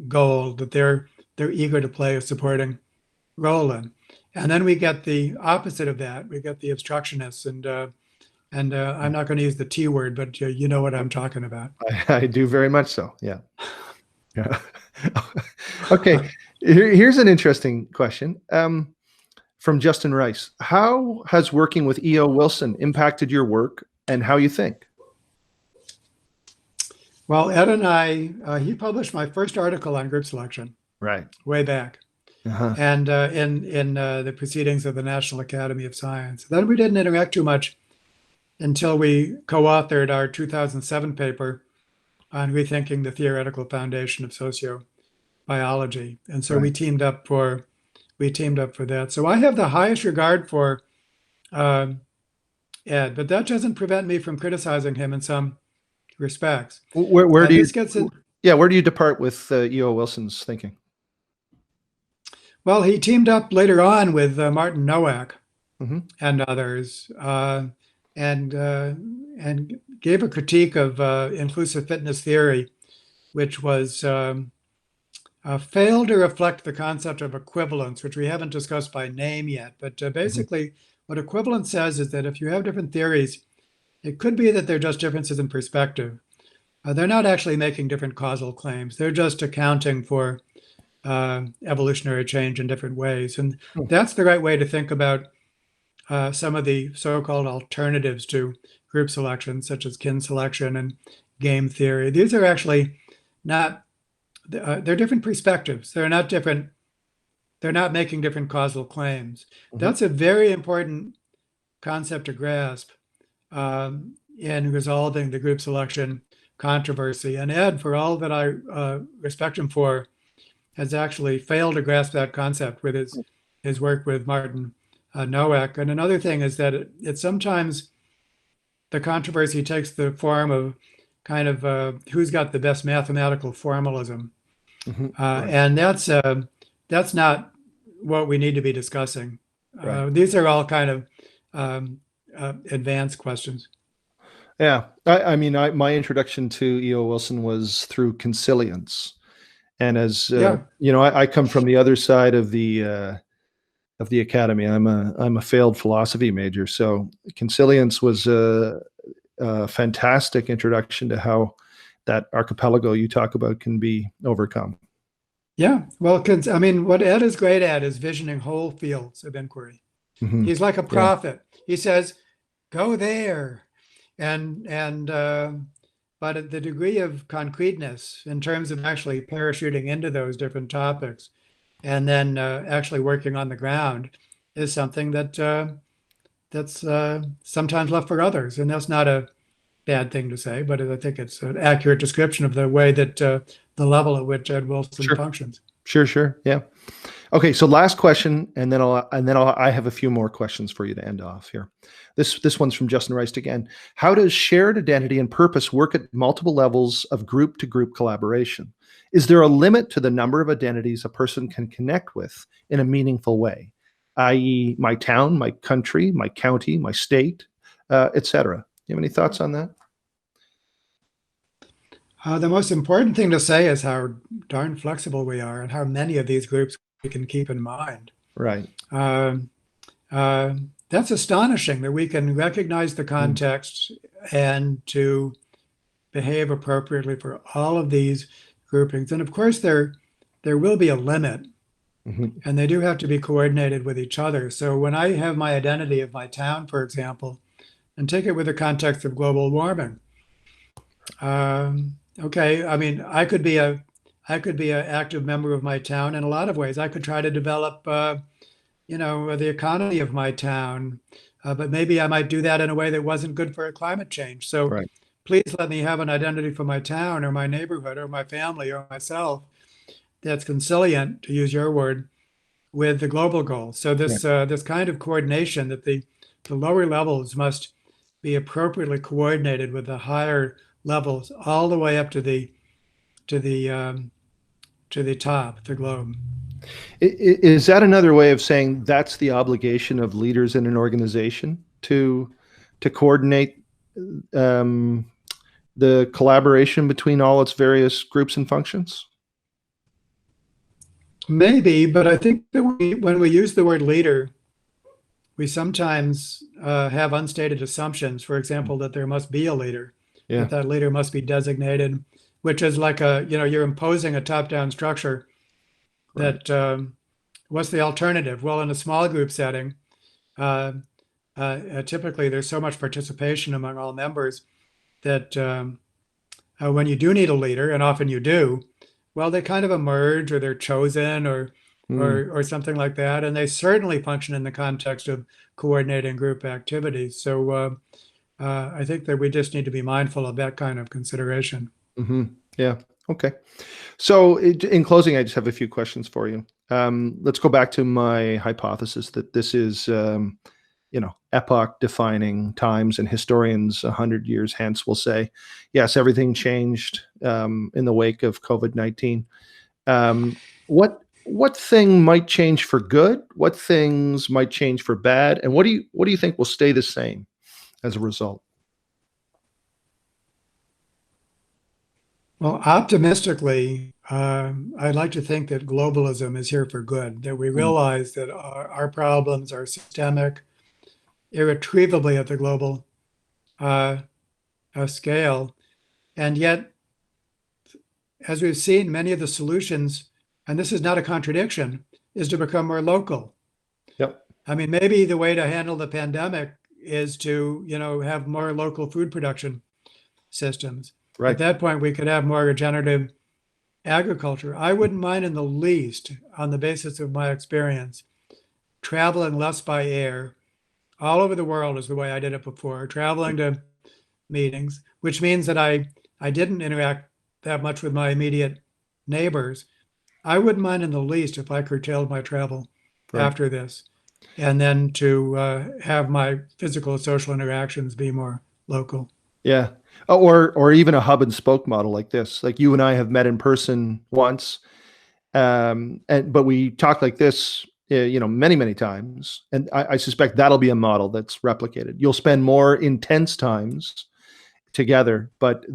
goal that they're eager to play a supporting role in. And then we get the opposite of that. We get the obstructionists, and I'm not going to use the T word, but you know what I'm talking about. I do very much so. Yeah. Okay. Here's an interesting question from Justin Rice. How has working with E.O. Wilson impacted your work and how you think? Well, Ed and I, he published my first article on group selection, right, way back, and in the Proceedings of the National Academy of Science. Then we didn't interact too much until we co-authored our 2007 paper on rethinking the theoretical foundation of sociobiology, and so we teamed up for that. So I have the highest regard for Ed, but that doesn't prevent me from criticizing him in some respects. Where do you depart with E.O. Wilson's thinking? Well, he teamed up later on with Martin Nowak and others, and gave a critique of inclusive fitness theory, which was failed to reflect the concept of equivalence, which we haven't discussed by name yet. But basically, what equivalence says is that if you have different theories, it could be that they're just differences in perspective. They're not actually making different causal claims. They're just accounting for evolutionary change in different ways. And that's the right way to think about some of the so-called alternatives to group selection, such as kin selection and game theory. These are actually not, they're different perspectives. They're not different. They're not making different causal claims. That's a very important concept to grasp in resolving the group selection controversy. And Ed, for all that I respect him for, has actually failed to grasp that concept with his work with Martin Nowak. And another thing is that it sometimes the controversy takes the form of kind of who's got the best mathematical formalism, and that's not what we need to be discussing. These are all kind of advanced questions. Yeah, I mean, my introduction to E.O. Wilson was through consilience, and as I come from the other side of the academy. I'm a failed philosophy major, so consilience was a fantastic introduction to how that archipelago you talk about can be overcome. Yeah, well, I mean, what Ed is great at is visioning whole fields of inquiry. He's like a prophet. He says, go there. And but at the degree of concreteness in terms of actually parachuting into those different topics and then actually working on the ground is something that that's sometimes left for others. And that's not a bad thing to say, but I think it's an accurate description of the way that the level at which Ed Wilson Sure. functions. Sure. Yeah. Okay. So last question, and then I have a few more questions for you to end off here. This one's from Justin Rice again. How does shared identity and purpose work at multiple levels of group to group collaboration? Is there a limit to the number of identities a person can connect with in a meaningful way, i.e., my town, my country, my county, my state, etc.? You have any thoughts on that? The most important thing to say is how darn flexible we are and how many of these groups we can keep in mind. Right. That's astonishing that we can recognize the context and to behave appropriately for all of these groupings. And of course, there will be a limit, and they do have to be coordinated with each other. So when I have my identity of my town, for example, and take it with the context of global warming, okay, I mean, I could be an active member of my town in a lot of ways. I could try to develop, the economy of my town, but maybe I might do that in a way that wasn't good for climate change. So Right. please let me have an identity for my town or my neighborhood or my family or myself that's conciliant, to use your word, with the global goal. So this kind of coordination that the lower levels must be appropriately coordinated with the higher levels all the way up to the top, the globe. Is that another way of saying that's the obligation of leaders in an organization to coordinate the collaboration between all its various groups and functions? Maybe, but I think that when we use the word leader, we sometimes have unstated assumptions. For example, that there must be a leader, Yeah. that leader must be designated, which is like you're imposing a top-down structure. Right. That what's the alternative? Well, in a small group setting, typically there's so much participation among all members that when you do need a leader, and often you do, well, they kind of emerge or they're chosen or something like that. And they certainly function in the context of coordinating group activities. So I think that we just need to be mindful of that kind of consideration. Yeah. Okay. So in closing, I just have a few questions for you. Let's go back to my hypothesis that this is, epoch-defining times, and historians 100 years hence will say, yes, everything changed in the wake of COVID-19. What thing might change for good? What things might change for bad? And what do you think will stay the same as a result? Well, optimistically, I'd like to think that globalism is here for good, that we realize that our problems are systemic, irretrievably at the global scale. And yet, as we've seen, many of the solutions, and this is not a contradiction, is to become more local. Yep. I mean, maybe the way to handle the pandemic is to, have more local food production systems. Right. At that point, we could have more regenerative agriculture. I wouldn't mind in the least, on the basis of my experience, traveling less by air all over the world is the way I did it before, traveling to meetings, which means that I didn't interact that much with my immediate neighbors. I wouldn't mind in the least if I curtailed my travel after this, and then to have my physical and social interactions be more local. Yeah. Or even a hub and spoke model like this. Like you and I have met in person once, but we talk like this, many times. And I suspect that'll be a model that's replicated. You'll spend more intense times together, but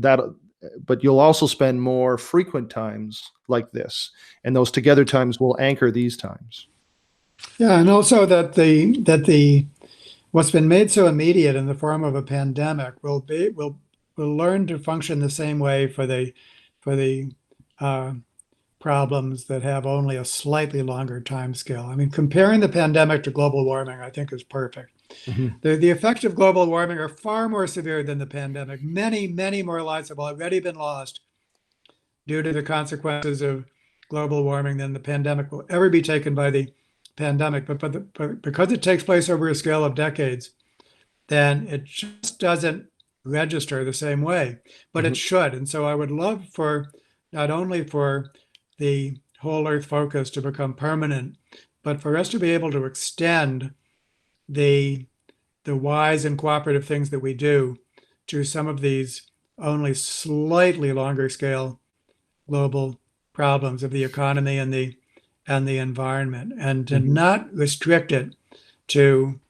you'll also spend more frequent times like this, and those together times will anchor these times. Yeah, and also that the what's been made so immediate in the form of a pandemic will learn to function the same way for the problems that have only a slightly longer time scale. I mean, comparing the pandemic to global warming, I think, is perfect. The effects of global warming are far more severe than the pandemic. Many, many more lives have already been lost due to the consequences of global warming than the pandemic will ever be taken by the pandemic. But because it takes place over a scale of decades, then it just doesn't register the same way, but it should. And so I would love for not only for the whole Earth focus to become permanent, but for us to be able to extend the wise and cooperative things that we do to some of these only slightly longer scale global problems of the economy and the environment, and to not restrict it to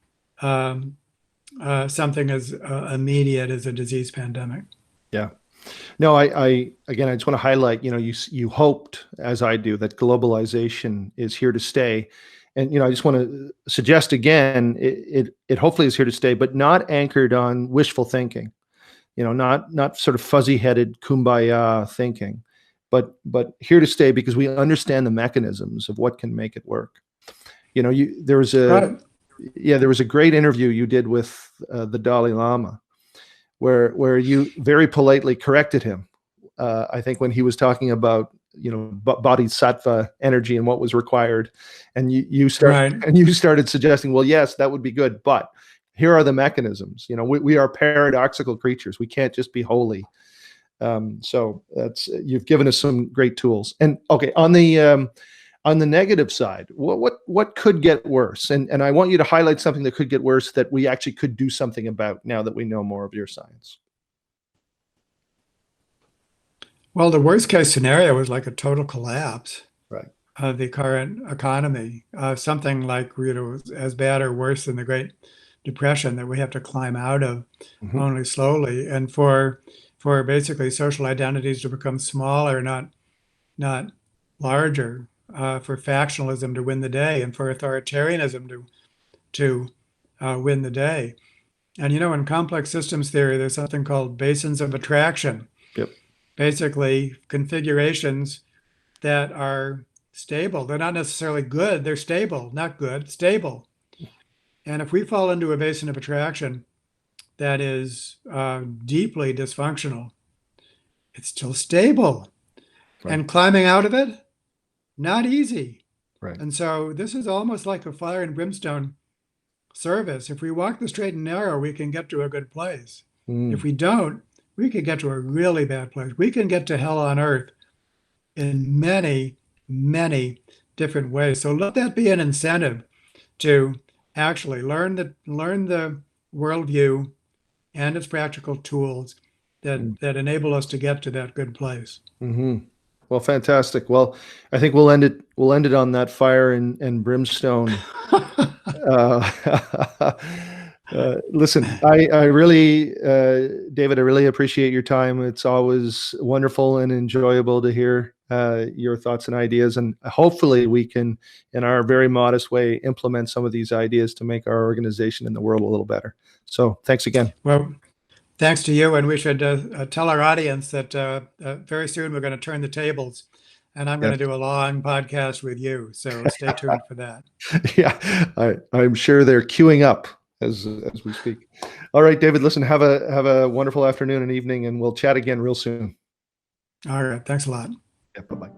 something as immediate as a disease pandemic. Yeah. No, I again, I just want to highlight, you hoped, as I do, that globalization is here to stay. And, I just want to suggest again, it hopefully is here to stay, but not anchored on wishful thinking, not sort of fuzzy-headed kumbaya thinking, but here to stay because we understand the mechanisms of what can make it work. There was a great interview you did with the Dalai Lama, where you very politely corrected him. I think when he was talking about bodhisattva energy and what was required, and you started suggesting, well, yes, that would be good, but here are the mechanisms. We are paradoxical creatures. We can't just be holy. So you've given us some great tools. And okay, on the negative side, what could get worse? And I want you to highlight something that could get worse that we actually could do something about now that we know more of your science. Well, the worst case scenario is like a total collapse of the current economy, something like as bad or worse than the Great Depression that we have to climb out of only slowly, and for basically social identities to become smaller, not larger, for factionalism to win the day, and for authoritarianism to win the day. And in complex systems theory, there's something called basins of attraction. Yep. Basically, configurations that are stable. They're not necessarily good. They're stable, not good, stable. And if we fall into a basin of attraction that is deeply dysfunctional, it's still stable. Right. And climbing out of it, not easy. Right. And so this is almost like a fire and brimstone service. If we walk the straight and narrow, we can get to a good place. If we don't, we could get to a really bad place. We can get to hell on earth in many, many different ways. So let that be an incentive to actually learn the worldview and its practical tools that enable us to get to that good place. Well, fantastic. Well, I think we'll end it on that fire and brimstone. Listen, I really, David, I really appreciate your time. It's always wonderful and enjoyable to hear your thoughts and ideas. And hopefully we can, in our very modest way, implement some of these ideas to make our organization and the world a little better. So thanks again. Well, thanks to you. And we should tell our audience that very soon we're going to turn the tables. And I'm going to do a long podcast with you. So stay tuned for that. Yeah, I'm sure they're queuing up as we speak. All right, David, listen, have a wonderful afternoon and evening, and we'll chat again real soon. All right. Thanks a lot. Yeah, bye-bye.